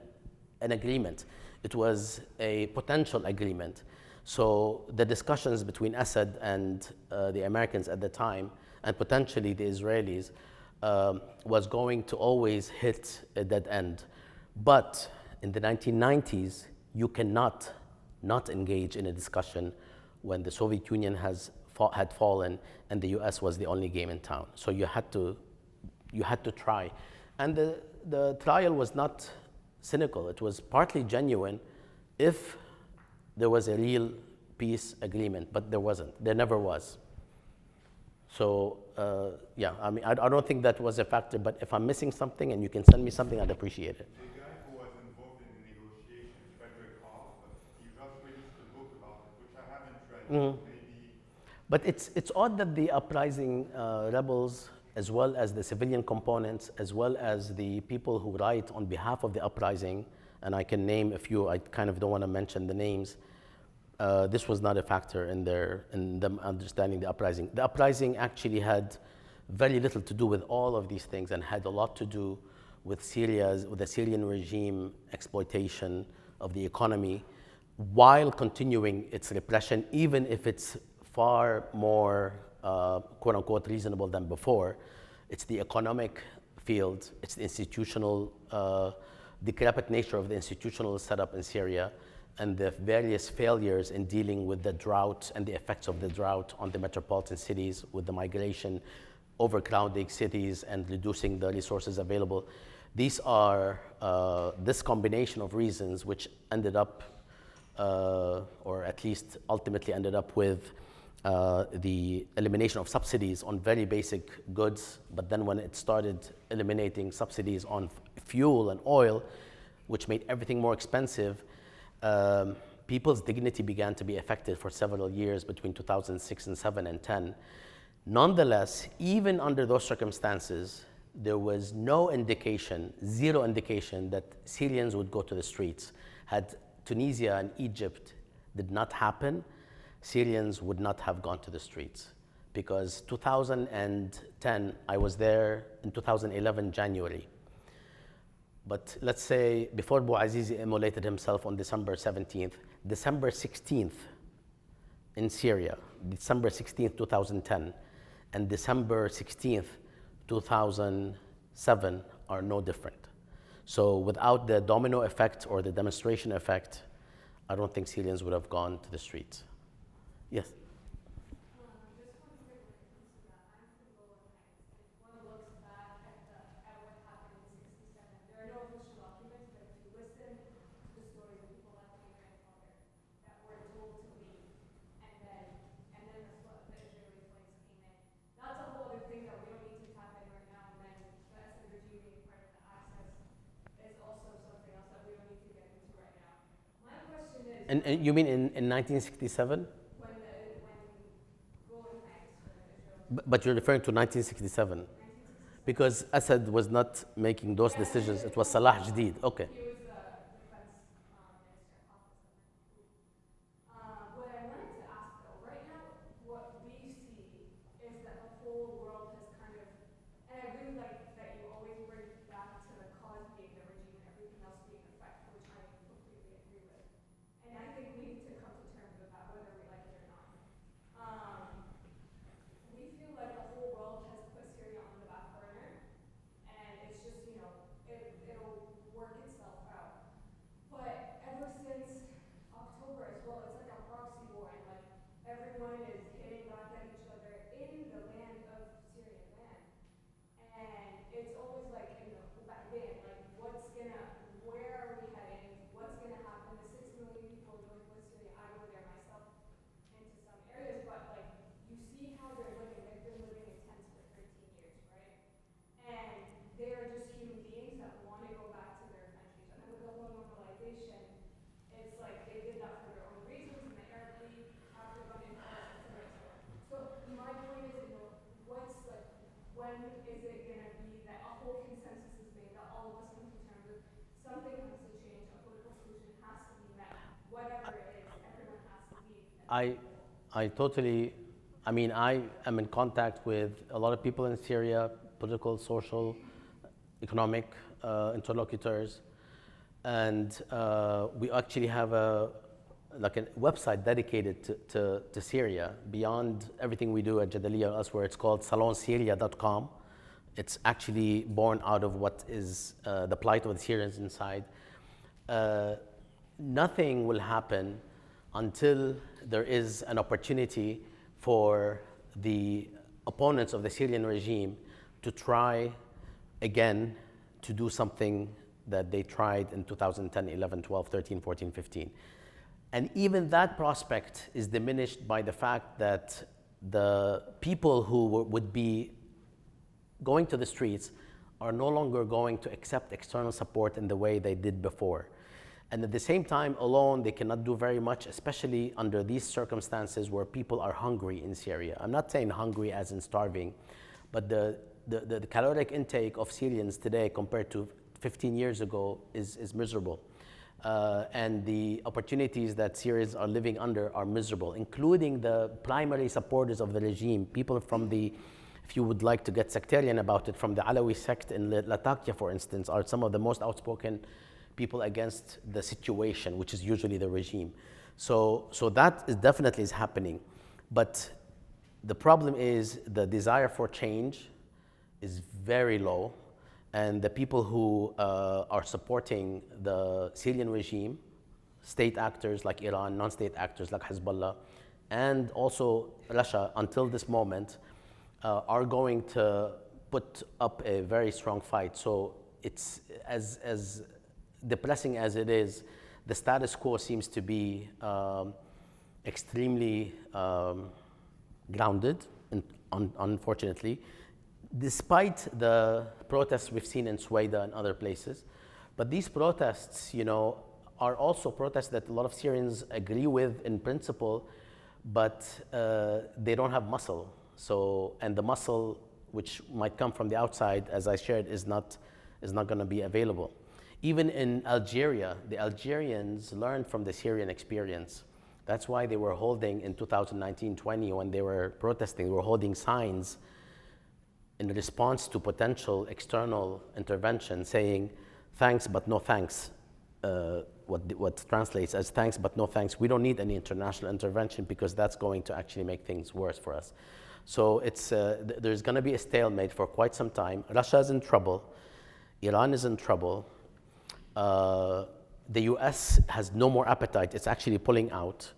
an agreement. It was a potential agreement. So the discussions between Assad and the Americans at the time, and potentially the Israelis, was going to always hit a dead end. But in the 1990s, you cannot not engage in a discussion when the Soviet Union had fallen and the US was the only game in town. So you had to try. And the trial was not cynical. It was partly genuine if there was a real peace agreement, but there wasn't. There never was. So yeah, I mean, I don't think that was a factor, but if I'm missing something and you can send me something, I'd appreciate it. The guy who was involved in the negotiation, Frederick Hall, he just released a book about it, which I haven't read. Mm-hmm. Maybe. But it's odd that the uprising rebels, as well as the civilian components, as well as the people who write on behalf of the uprising, and I can name a few, I kind of don't want to mention the names, this was not a factor in them understanding the uprising. The uprising actually had very little to do with all of these things and had a lot to do with the Syrian regime exploitation of the economy while continuing its repression, even if it's far more quote unquote reasonable than before. It's the economic field, it's the institutional, decrepit nature of the institutional setup in Syria, and the various failures in dealing with the drought and the effects of the drought on the metropolitan cities with the migration, overcrowding cities and reducing the resources available. These are this combination of reasons which ended up, or at least ultimately ended up with the elimination of subsidies on very basic goods, but then when it started eliminating subsidies on fuel and oil, which made everything more expensive, people's dignity began to be affected for several years between 2006 and 7 and 10. Nonetheless, even under those circumstances, there was no indication, zero indication that Syrians would go to the streets. Had Tunisia and Egypt did not happen, Syrians would not have gone to the streets. Because 2010, I was there in 2011, January. But let's say before Bouazizi immolated himself on December 17th, December 16th in Syria, December 16th, 2010, and December 16th, 2007 are no different. So without the domino effect or the demonstration effect, I don't think Syrians would have gone to the streets. Yes? Just one thing when it comes to that, I'm from Golan Heights. If one looks back at what happened in '67, there are no official documents, but if you listen to the stories of people like my grandfather that were told to leave, and then the Israeli flames came in. That's a whole other thing that we don't need to tap in right now, and then the Assad regime being part of the access is also something else that we don't need to get into right now. My question is, And you mean in 1967? But you're referring to 1967, because Assad was not making those decisions. It was Salah Jadid. Okay. He was the defense minister office. What I wanted to ask though, right now, what we see is that the whole world has kind of, and I really like that you always bring back to the cause being the regime and everything else being effect, which I completely agree with. And I think we need to come to terms with that, whether we like it or not. We feel like the whole world has put Syria on the back burner, and it's just, it'll work itself out. But ever since October as well, it's like a proxy war, and like everyone is hitting back at each other in the land of Syrian land. And it's always like in the back then, like where are we heading? What's gonna happen? The 6 million people going with Syria, I go there myself into some areas, but like you see how they're living. They've been living in tents for 13 years, right? And they are just human beings that want to go back to their countries. And then with the whole normalization, it's like they did that for their own reasons, and the Arab League, after gone into etc. So my point is, what's like, when is it gonna be that a whole consensus is made, that all of us come to terms with something has to change, a political solution has to be met, whatever it is, everyone has to leave. I totally, I mean, I am in contact with a lot of people in Syria, political, social, economic interlocutors. And we actually have a website dedicated to Syria. Beyond everything we do at Jadaliyya or elsewhere, it's called salonsyria.com. It's actually born out of what is the plight of the Syrians inside. Nothing will happen until there is an opportunity for the opponents of the Syrian regime to try again to do something that they tried in 2010, 11, 12, 13, 14, 15. And even that prospect is diminished by the fact that the people who would be going to the streets are no longer going to accept external support in the way they did before. And at the same time, alone, they cannot do very much, especially under these circumstances where people are hungry in Syria. I'm not saying hungry as in starving, but the caloric intake of Syrians today compared to 15 years ago is miserable. And the opportunities that Syrians are living under are miserable, including the primary supporters of the regime, people from the, if you would like to get sectarian about it, from the Alawi sect in Latakia, for instance, are some of the most outspoken people against the situation, which is usually the regime. So that is definitely is happening. But the problem is the desire for change is very low. And the people who are supporting the Syrian regime, state actors like Iran, non-state actors like Hezbollah, and also Russia, until this moment, are going to put up a very strong fight. So it's as depressing as it is, the status quo seems to be extremely grounded, unfortunately, despite the protests we've seen in Suwaida and other places. But these protests, are also protests that a lot of Syrians agree with in principle, but they don't have muscle. So, and the muscle which might come from the outside, as I shared, is not going to be available. Even in Algeria, the Algerians learned from the Syrian experience. That's why they were holding in 2019-20, when they were protesting, they were holding signs in response to potential external intervention saying, thanks but no thanks, what translates as thanks but no thanks. We don't need any international intervention because that's going to actually make things worse for us. So there's going to be a stalemate for quite some time. Russia is in trouble. Iran is in trouble. The US has no more appetite. It's actually pulling out.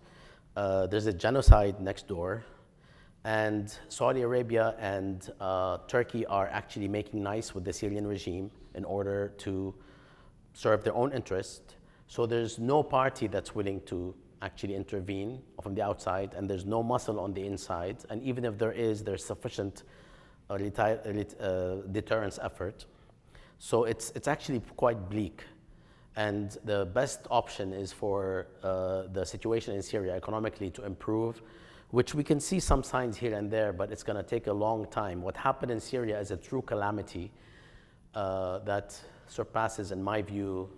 There's a genocide next door. And Saudi Arabia and Turkey are actually making nice with the Syrian regime in order to serve their own interest. So there's no party that's willing to actually intervene from the outside, and there's no muscle on the inside. And even if there's sufficient deterrence effort. So it's actually quite bleak. And the best option is for the situation in Syria economically to improve, which we can see some signs here and there, but it's going to take a long time. What happened in Syria is a true calamity that surpasses, in my view,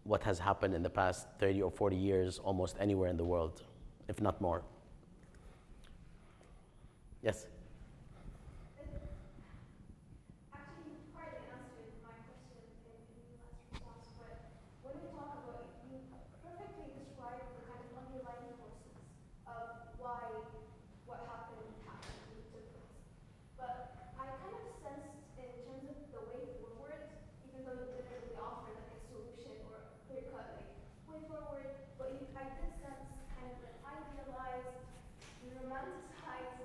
what has happened in the past 30 or 40 years almost anywhere in the world, if not more. Yes? Actually, you partly answered my question in your last response, but when we talk about it, you perfectly described the kind of underlying forces of why what happened in the first place. But I kind of sensed in terms of the way forward, even though you didn't really offer like a solution or a clear-cut way forward, but I did sense kind of an idealized, romanticized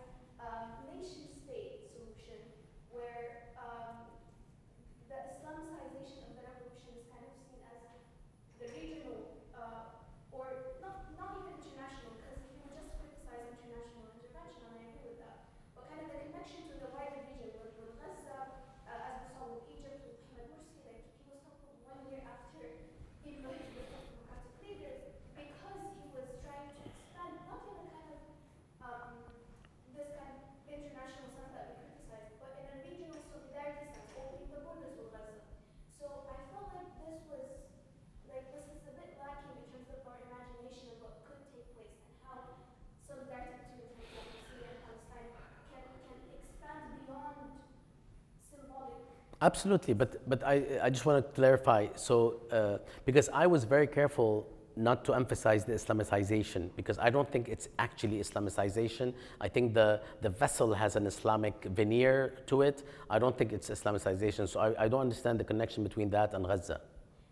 Absolutely, but I just want to clarify. So because I was very careful not to emphasize the Islamicization, because I don't think it's actually Islamicization. I think the vessel has an Islamic veneer to it. I don't think it's Islamicization. So I don't understand the connection between that and Gaza.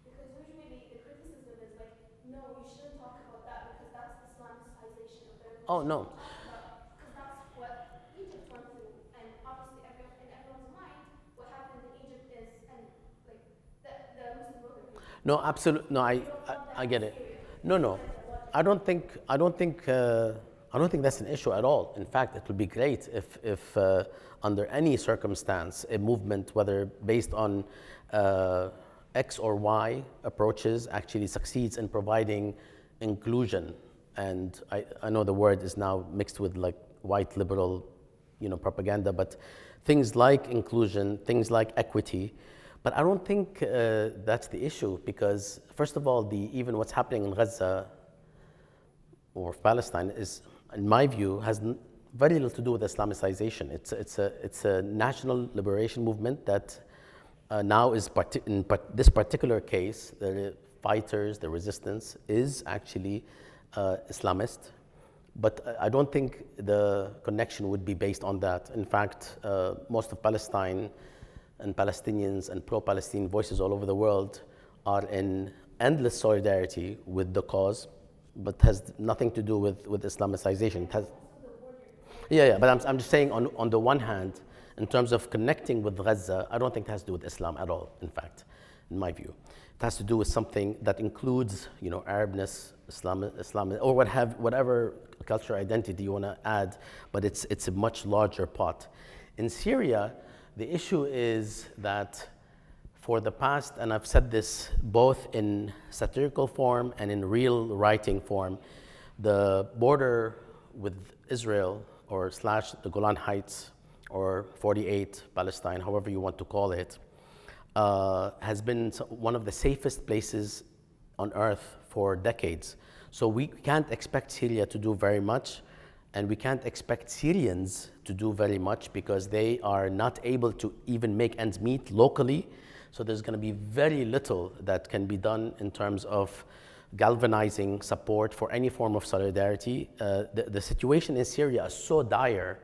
Because usually the criticism is like, no, you shouldn't talk about that because that's Islamicization of the revolution. Oh, no. Because that's what Egypt went through, and obviously in everyone's mind, what happened in Egypt is, and like the Muslim Brotherhood. No, absolutely. No, I get it. No. I don't think that's an issue at all. In fact, it would be great if under any circumstance, a movement, whether based on X or Y approaches, actually succeeds in providing inclusion. And I know the word is now mixed with like white liberal, propaganda, but things like inclusion, things like equity. But I don't think that's the issue, because first of all, even what's happening in Gaza or Palestine is, in my view, has very little to do with Islamicization. It's a national liberation movement that now is in this particular case, the fighters, the resistance is actually Islamist. But I don't think the connection would be based on that. In fact, most of Palestine and Palestinians and pro-Palestinian voices all over the world are in endless solidarity with the cause, but has nothing to do with Islamicization. It has, yeah, but I'm just saying on the one hand, in terms of connecting with Gaza, I don't think it has to do with Islam at all, in fact, in my view. It has to do with something that includes, Arabness, Islam, or whatever cultural identity you want to add, but it's a much larger pot. In Syria, the issue is that for the past, and I've said this both in satirical form and in real writing form, the border with Israel or / the Golan Heights or 48 Palestine, however you want to call it, has been one of the safest places on earth for decades. So we can't expect Syria to do very much, and we can't expect Syrians to do very much because they are not able to even make ends meet locally. So there's going to be very little that can be done in terms of galvanizing support for any form of solidarity. The situation in Syria is so dire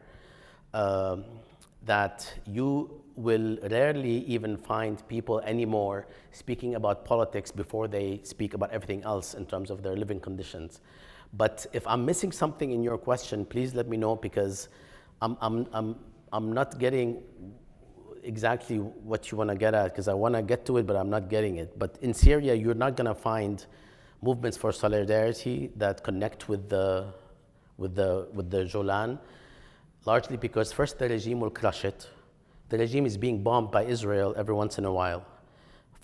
that you will rarely even find people anymore speaking about politics before they speak about everything else in terms of their living conditions. But if I'm missing something in your question, please let me know, because I'm not getting exactly what you want to get at, because I want to get to it, but I'm not getting it. But in Syria, you're not going to find movements for solidarity that connect with the Jolan, largely because first the regime will crush it. The regime is being bombed by Israel every once in a while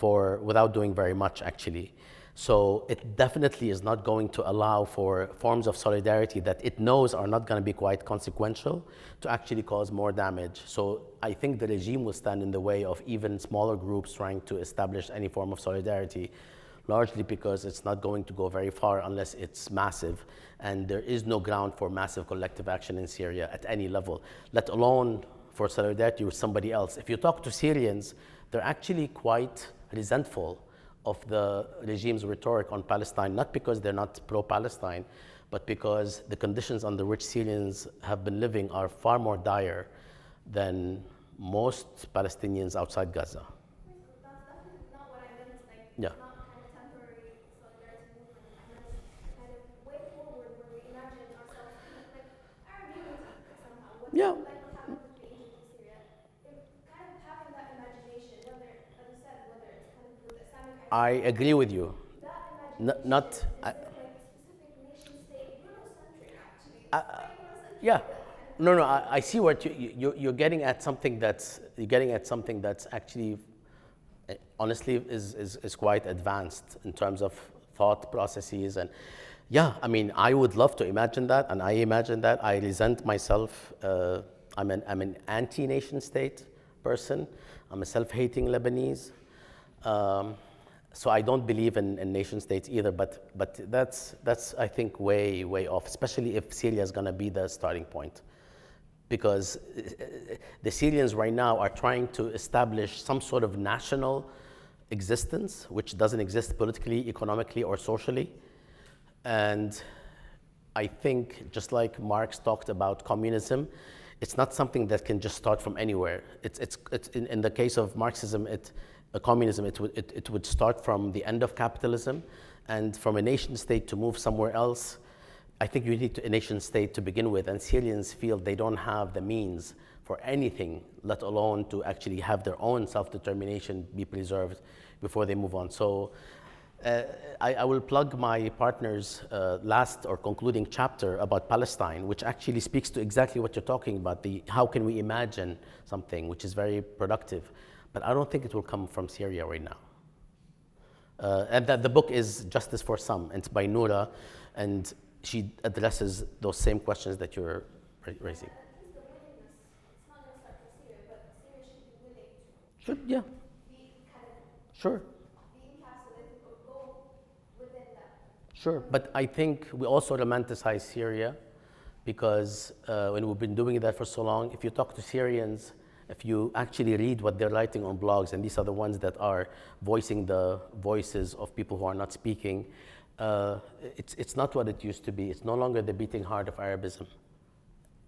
without doing very much, actually. So it definitely is not going to allow for forms of solidarity that it knows are not going to be quite consequential to actually cause more damage. So I think the regime will stand in the way of even smaller groups trying to establish any form of solidarity, largely because it's not going to go very far unless it's massive. And there is no ground for massive collective action in Syria at any level, let alone for solidarity with somebody else. If you talk to Syrians, they're actually quite resentful of the regime's rhetoric on Palestine, not because they're not pro-Palestine, but because the conditions under which Syrians have been living are far more dire than most Palestinians outside Gaza. That's definitely not what I meant. Like, Yeah. it's not kind of temporary solidarity movement. I meant kind of way forward where we imagine ourselves like Arab unity somehow. Yeah. Like what happened between Egypt and Syria. Kind of having that imagination, whether, as you said, whether it's kind of with Islamic I agree with you. that imagination Not, is like specific nation state, Eurocentric actually. Eurocentric. yeah. No, I see what you're getting at something that's actually, honestly, is quite advanced in terms of thought processes. And yeah, I mean, I would love to imagine that, and I imagine that. I resent myself. I'm an anti-nation state person. I'm a self-hating Lebanese. So I don't believe in nation states either, but that's I think way off, especially if Syria is going to be the starting point. because the Syrians right now are trying to establish some sort of national existence, which doesn't exist politically, economically, or socially. And I think, just like Marx talked about communism, it's not something that can just start from anywhere. It's in the case of Marxism, communism, it would start from the end of capitalism, and from a nation state to move somewhere else. I think you need a nation state to begin with, and Syrians feel they don't have the means for anything, let alone to actually have their own self-determination be preserved before they move on. So I will plug my partner's last or concluding chapter about Palestine, which actually speaks to exactly what you're talking about, how can we imagine something, which is very productive. But I don't think it will come from Syria right now. And that the book is Justice for Some, and it's by Noura, and she addresses those same questions that you're raising. At least the willingness, it's not going to start from Syria, but Syria should be willing to Should, yeah, be kind of sure. be encapsulated or go within that. Sure, but I think we also romanticize Syria because when we've been doing that for so long, if you talk to Syrians, if you actually read what they're writing on blogs, and these are the ones that are voicing the voices of people who are not speaking, it's not what it used to be. It's no longer the beating heart of Arabism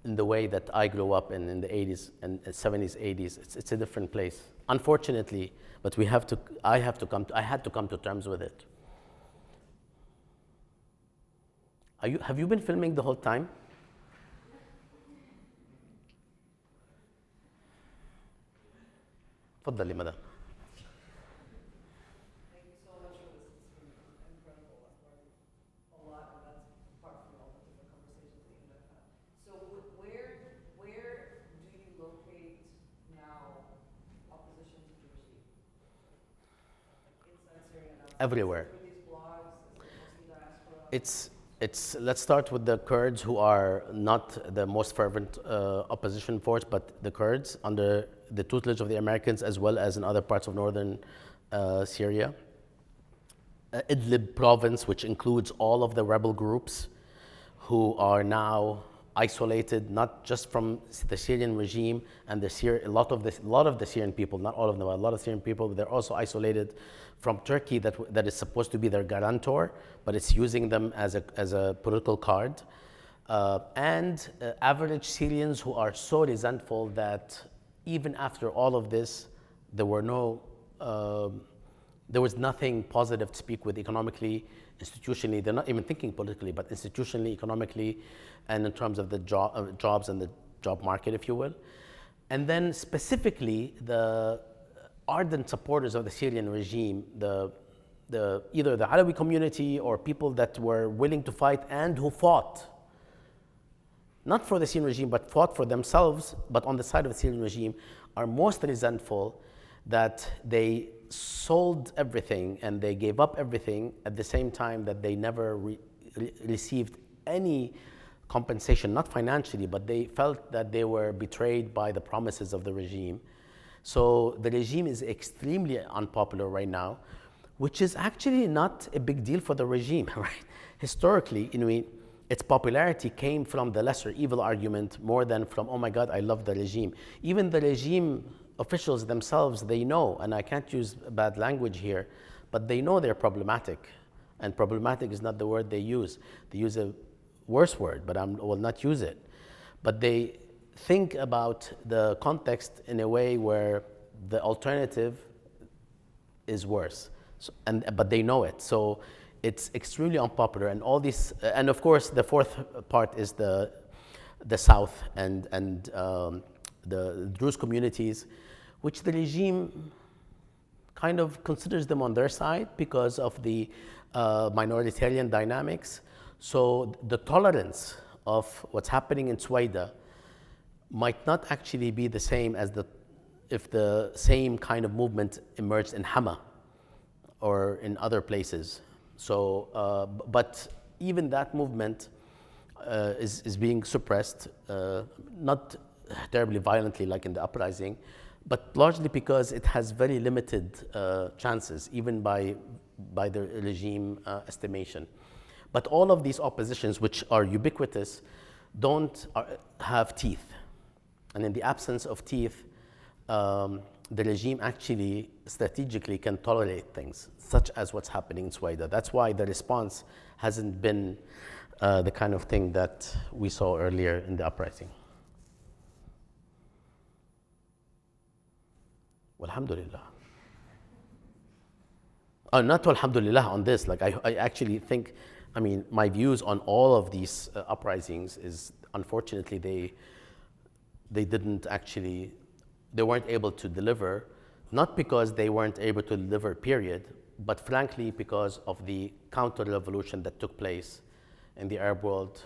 in the way that I grew up in the 80s and 70s, 80s. It's a different place, unfortunately, but I had to come to terms with it. Have you been filming the whole time? تفضلي مدام. Thank you so much for this. It's been incredible. I've learned a lot, and that's apart from all the different conversations that you guys have. So where do you locate now opposition to the regime? Like inside Syria and outside? Everywhere. Through these blogs, is it mostly diaspora? Let's start with the Kurds, who are not the most fervent opposition force, but the Kurds under the tutelage of the Americans, as well as in other parts of northern Syria. Idlib province, which includes all of the rebel groups who are now isolated, not just from the Syrian regime and a lot of the Syrian people, not all of them, but a lot of Syrian people, they're also isolated from Turkey that is supposed to be their guarantor, but it's using them as a political card. And average Syrians who are so resentful that even after all of this, there was nothing positive to speak with economically, institutionally. They're not even thinking politically, but institutionally, economically, and in terms of the jobs and the job market, if you will. And then specifically, the ardent supporters of the Syrian regime, either the Alawi community or people that were willing to fight and who fought, not for the Syrian regime, but fought for themselves, but on the side of the Syrian regime, are most resentful that they sold everything and they gave up everything at the same time that they never received any compensation, not financially, but they felt that they were betrayed by the promises of the regime. So the regime is extremely unpopular right now, which is actually not a big deal for the regime, right? Historically, its popularity came from the lesser evil argument more than from, oh my God, I love the regime. Even the regime officials themselves, they know, and I can't use bad language here, but they know they're problematic. And problematic is not the word they use. They use a worse word, but I will not use it. But they think about the context in a way where the alternative is worse, but they know it. So it's extremely unpopular, and all these, and of course, the fourth part is the south and the Druze communities, which the regime kind of considers them on their side because of the minoritarian dynamics. So the tolerance of what's happening in Suwaida might not actually be the same as if the same kind of movement emerged in Hama or in other places. So, but even that movement is being suppressed, not terribly violently like in the Uprising, but largely because it has very limited chances, even by the regime estimation. But all of these oppositions, which are ubiquitous, don't have teeth. And in the absence of teeth, the regime actually strategically can tolerate things, such as what's happening in Suwaida. That's why the response hasn't been the kind of thing that we saw earlier in the uprising. Alhamdulillah. Not alhamdulillah on this. Like I actually think, I mean, my views on all of these uprisings is, unfortunately, they weren't able to deliver, not because they weren't able to deliver, period, but frankly because of the counter-revolution that took place in the Arab world,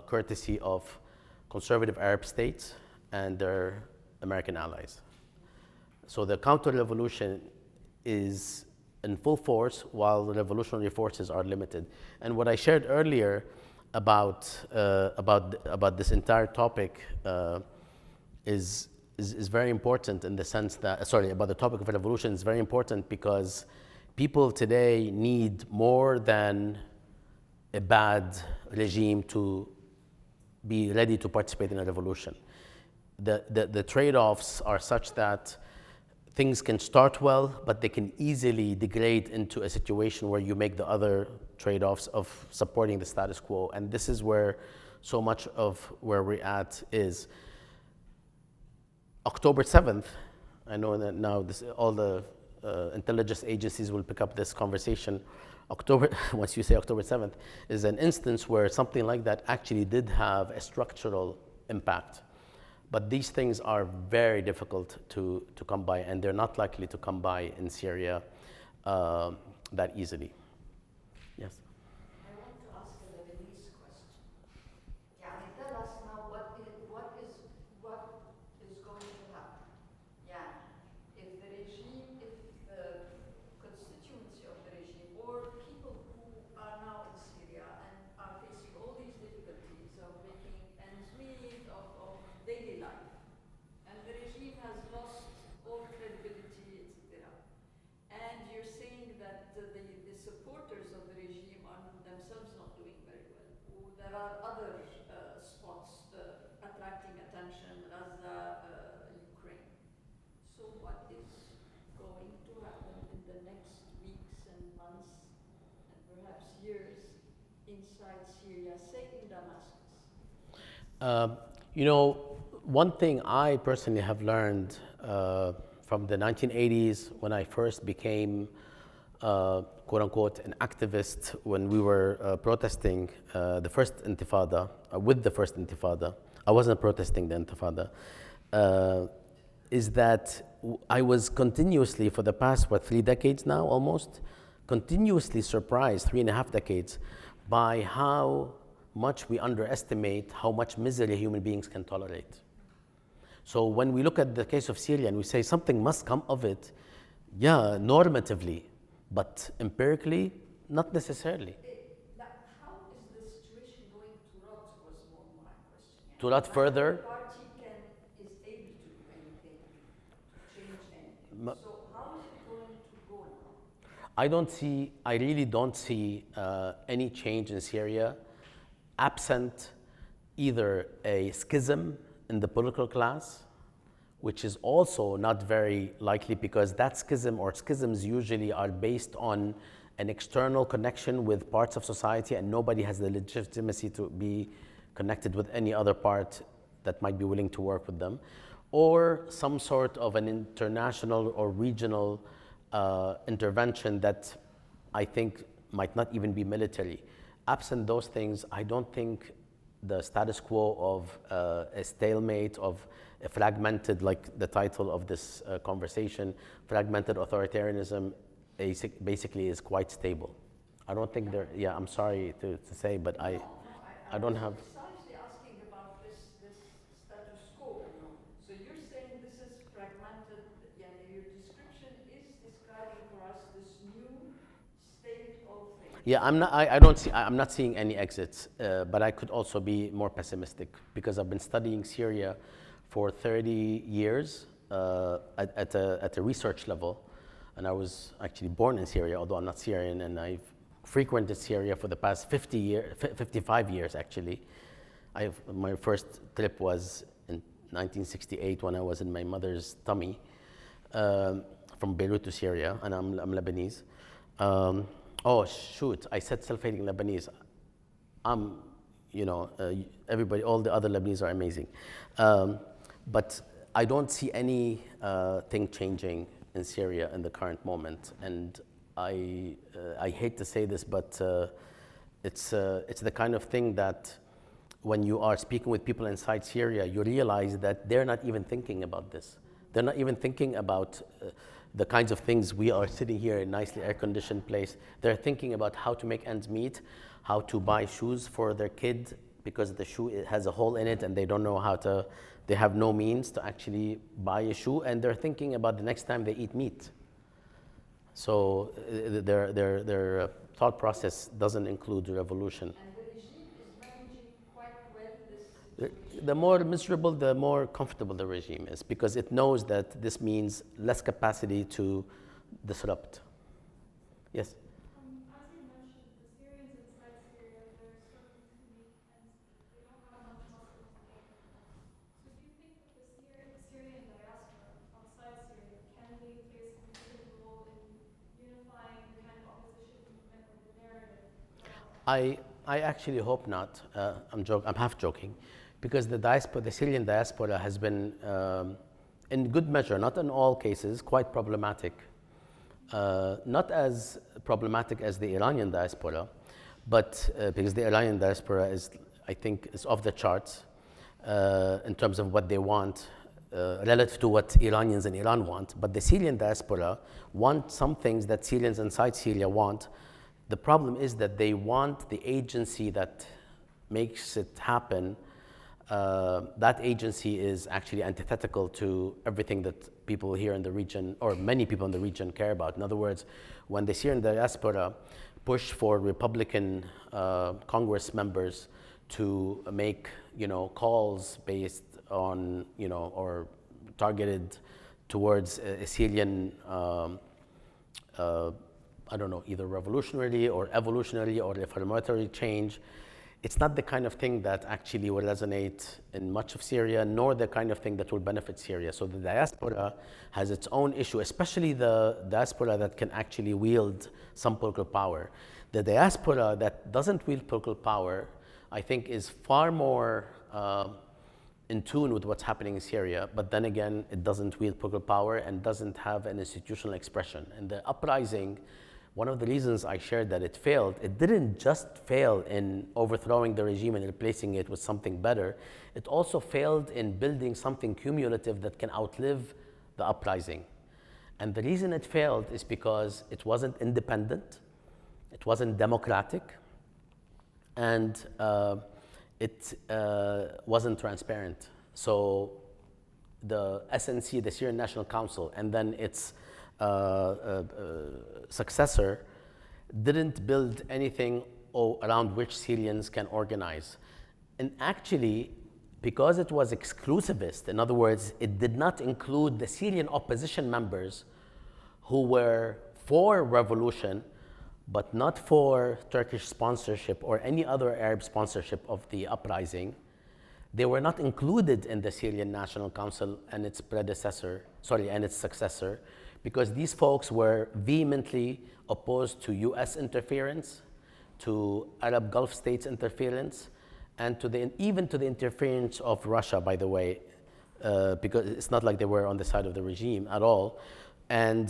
courtesy of conservative Arab states and their American allies. So the counter-revolution is in full force while the revolutionary forces are limited. And what I shared earlier about this entire topic is very important in the sense that, about the topic of revolution is very important because people today need more than a bad regime to be ready to participate in a revolution. The trade-offs are such that things can start well, but they can easily degrade into a situation where you make the other trade-offs of supporting the status quo. And this is where so much of where we're at is. October 7th, I know that now all the intelligence agencies will pick up this conversation. Once you say October 7th, is an instance where something like that actually did have a structural impact. But these things are very difficult to come by, and they're not likely to come by in Syria that easily. Yes? I want to ask a Lebanese question. يعني tell us now what is going to happen. يعني if the regime, if the constituency of the regime, or people who are now in Syria and are facing all these difficulties of making ends meet, of daily life, and the regime has lost all credibility, etc. And you're saying that the supporters of the regime are themselves not doing very well. There are other spots attracting attention, Gaza, Ukraine. So what is going to happen in the next weeks and months, and perhaps years, inside Syria, say in Damascus? One thing I personally have learned from the 1980s when I first became, quote unquote, an activist when we were protesting the first intifada, with the first intifada. I wasn't protesting the intifada. Is that I was continuously, for the past, 3 decades now almost, continuously surprised, 3.5 decades, by how much we underestimate how much misery human beings can tolerate. So when we look at the case of Syria and we say something must come of it, yeah, normatively, but empirically, not necessarily. How is the situation going to rot was more my question. To rot further? The party is able to do anything, to change anything. So how is it going to go now? I really don't see any change in Syria absent either a schism in the political class, which is also not very likely because that schism or schisms usually are based on an external connection with parts of society, and nobody has the legitimacy to be connected with any other part that might be willing to work with them, or some sort of an international or regional intervention that I think might not even be military. Absent those things, I don't think the status quo of a stalemate, of a fragmented, like the title of this conversation, fragmented authoritarianism, basically is quite stable. I don't think I'm sorry to say, but I don't have. I'm precisely asking about this status quo. So you're saying this is fragmented, and your description is describing for us this new state of things. Yeah, I'm not seeing any exits, but I could also be more pessimistic because I've been studying Syria for 30 years at a research level, and I was actually born in Syria, although I'm not Syrian, and I've frequented Syria for the past 55 years actually. My first trip was in 1968 when I was in my mother's tummy, from Beirut to Syria, and I'm Lebanese. Oh shoot, I said self-hating Lebanese. Everybody, all the other Lebanese are amazing. But I don't see any thing changing in Syria in the current moment. And I hate to say this, but it's the kind of thing that when you are speaking with people inside Syria, you realize that they're not even thinking about this. They're not even thinking about the kinds of things we are sitting here in a nicely air-conditioned place. They're thinking about how to make ends meet, how to buy shoes for their kid because the shoe has a hole in it and they don't know how to, they have no means to actually buy a shoe, and they're thinking about the next time they eat meat. So their thought process doesn't include revolution. And the regime is managing quite well this situation. The more miserable, the more comfortable the regime is, because it knows that this means less capacity to disrupt. Yes? As you mentioned, the Syrians inside Syria, they're struggling to meet and they don't have much muscle to gain. So do you think that the Syrian diaspora outside Syria can maybe play a significant role in unifying the kind of opposition movement or the narrative? I actually hope not. I'm half joking, because the Syrian diaspora has been, in good measure, not in all cases, quite problematic. Not as problematic as the Iranian diaspora, but because the Iranian diaspora is, I think, is off the charts in terms of what they want relative to what Iranians in Iran want. But the Syrian diaspora want some things that Syrians inside Syria want. The problem is that they want the agency that makes it happen. That agency is actually antithetical to everything that people here in the region, or many people in the region, care about. In other words, when the Syrian diaspora push for Republican Congress members to make, calls based on, or targeted towards a Syrian, I don't know, either revolutionary or evolutionary or reformatory change, it's not the kind of thing that actually will resonate in much of Syria, nor the kind of thing that will benefit Syria. So the diaspora has its own issue, especially the diaspora that can actually wield some political power. The diaspora that doesn't wield political power, I think, is far more in tune with what's happening in Syria, but then again, it doesn't wield political power and doesn't have an institutional expression. And the uprising, one of the reasons I shared that it failed, it didn't just fail in overthrowing the regime and replacing it with something better. It also failed in building something cumulative that can outlive the uprising. And the reason it failed is because it wasn't independent, it wasn't democratic, and it wasn't transparent. So the SNC, the Syrian National Council, and then its successor didn't build anything around which Syrians can organize. And actually, because it was exclusivist, in other words, it did not include the Syrian opposition members who were for revolution, but not for Turkish sponsorship or any other Arab sponsorship of the uprising. They were not included in the Syrian National Council and its successor, because these folks were vehemently opposed to US interference, to Arab Gulf states interference, and even to the interference of Russia, by the way, because it's not like they were on the side of the regime at all. And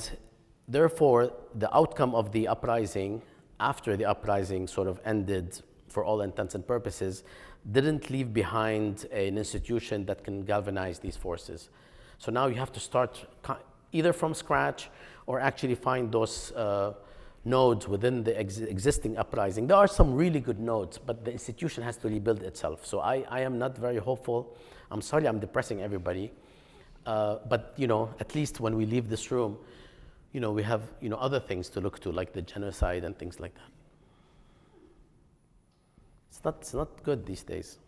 therefore, the outcome of the uprising, after the uprising sort of ended for all intents and purposes, didn't leave behind an institution that can galvanize these forces. So now you have to start either from scratch or actually find those nodes within the existing uprising. There are some really good nodes, but the institution has to rebuild itself. So I am not very hopeful. I'm sorry I'm depressing everybody. But at least when we leave this room, we have other things to look to, like the genocide and things like that. It's not good these days.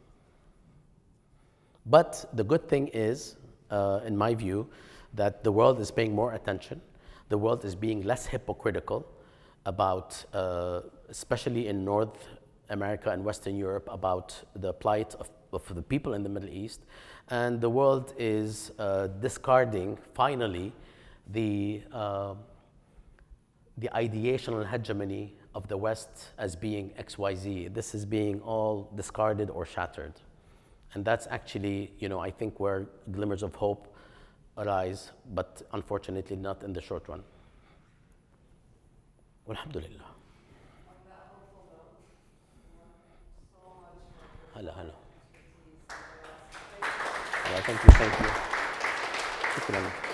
But the good thing is, in my view, that the world is paying more attention. The world is being less hypocritical about, especially in North America and Western Europe, about the plight of of the people in the Middle East, and the world is discarding finally the ideational hegemony of the West as being XYZ. This is being all discarded or shattered. And that's actually, I think where glimmers of hope arise, but unfortunately not in the short run. Alhamdulillah. On that hopeful note, so much for Hello, hello. your expertise and your Thank you, thank you. شكرا.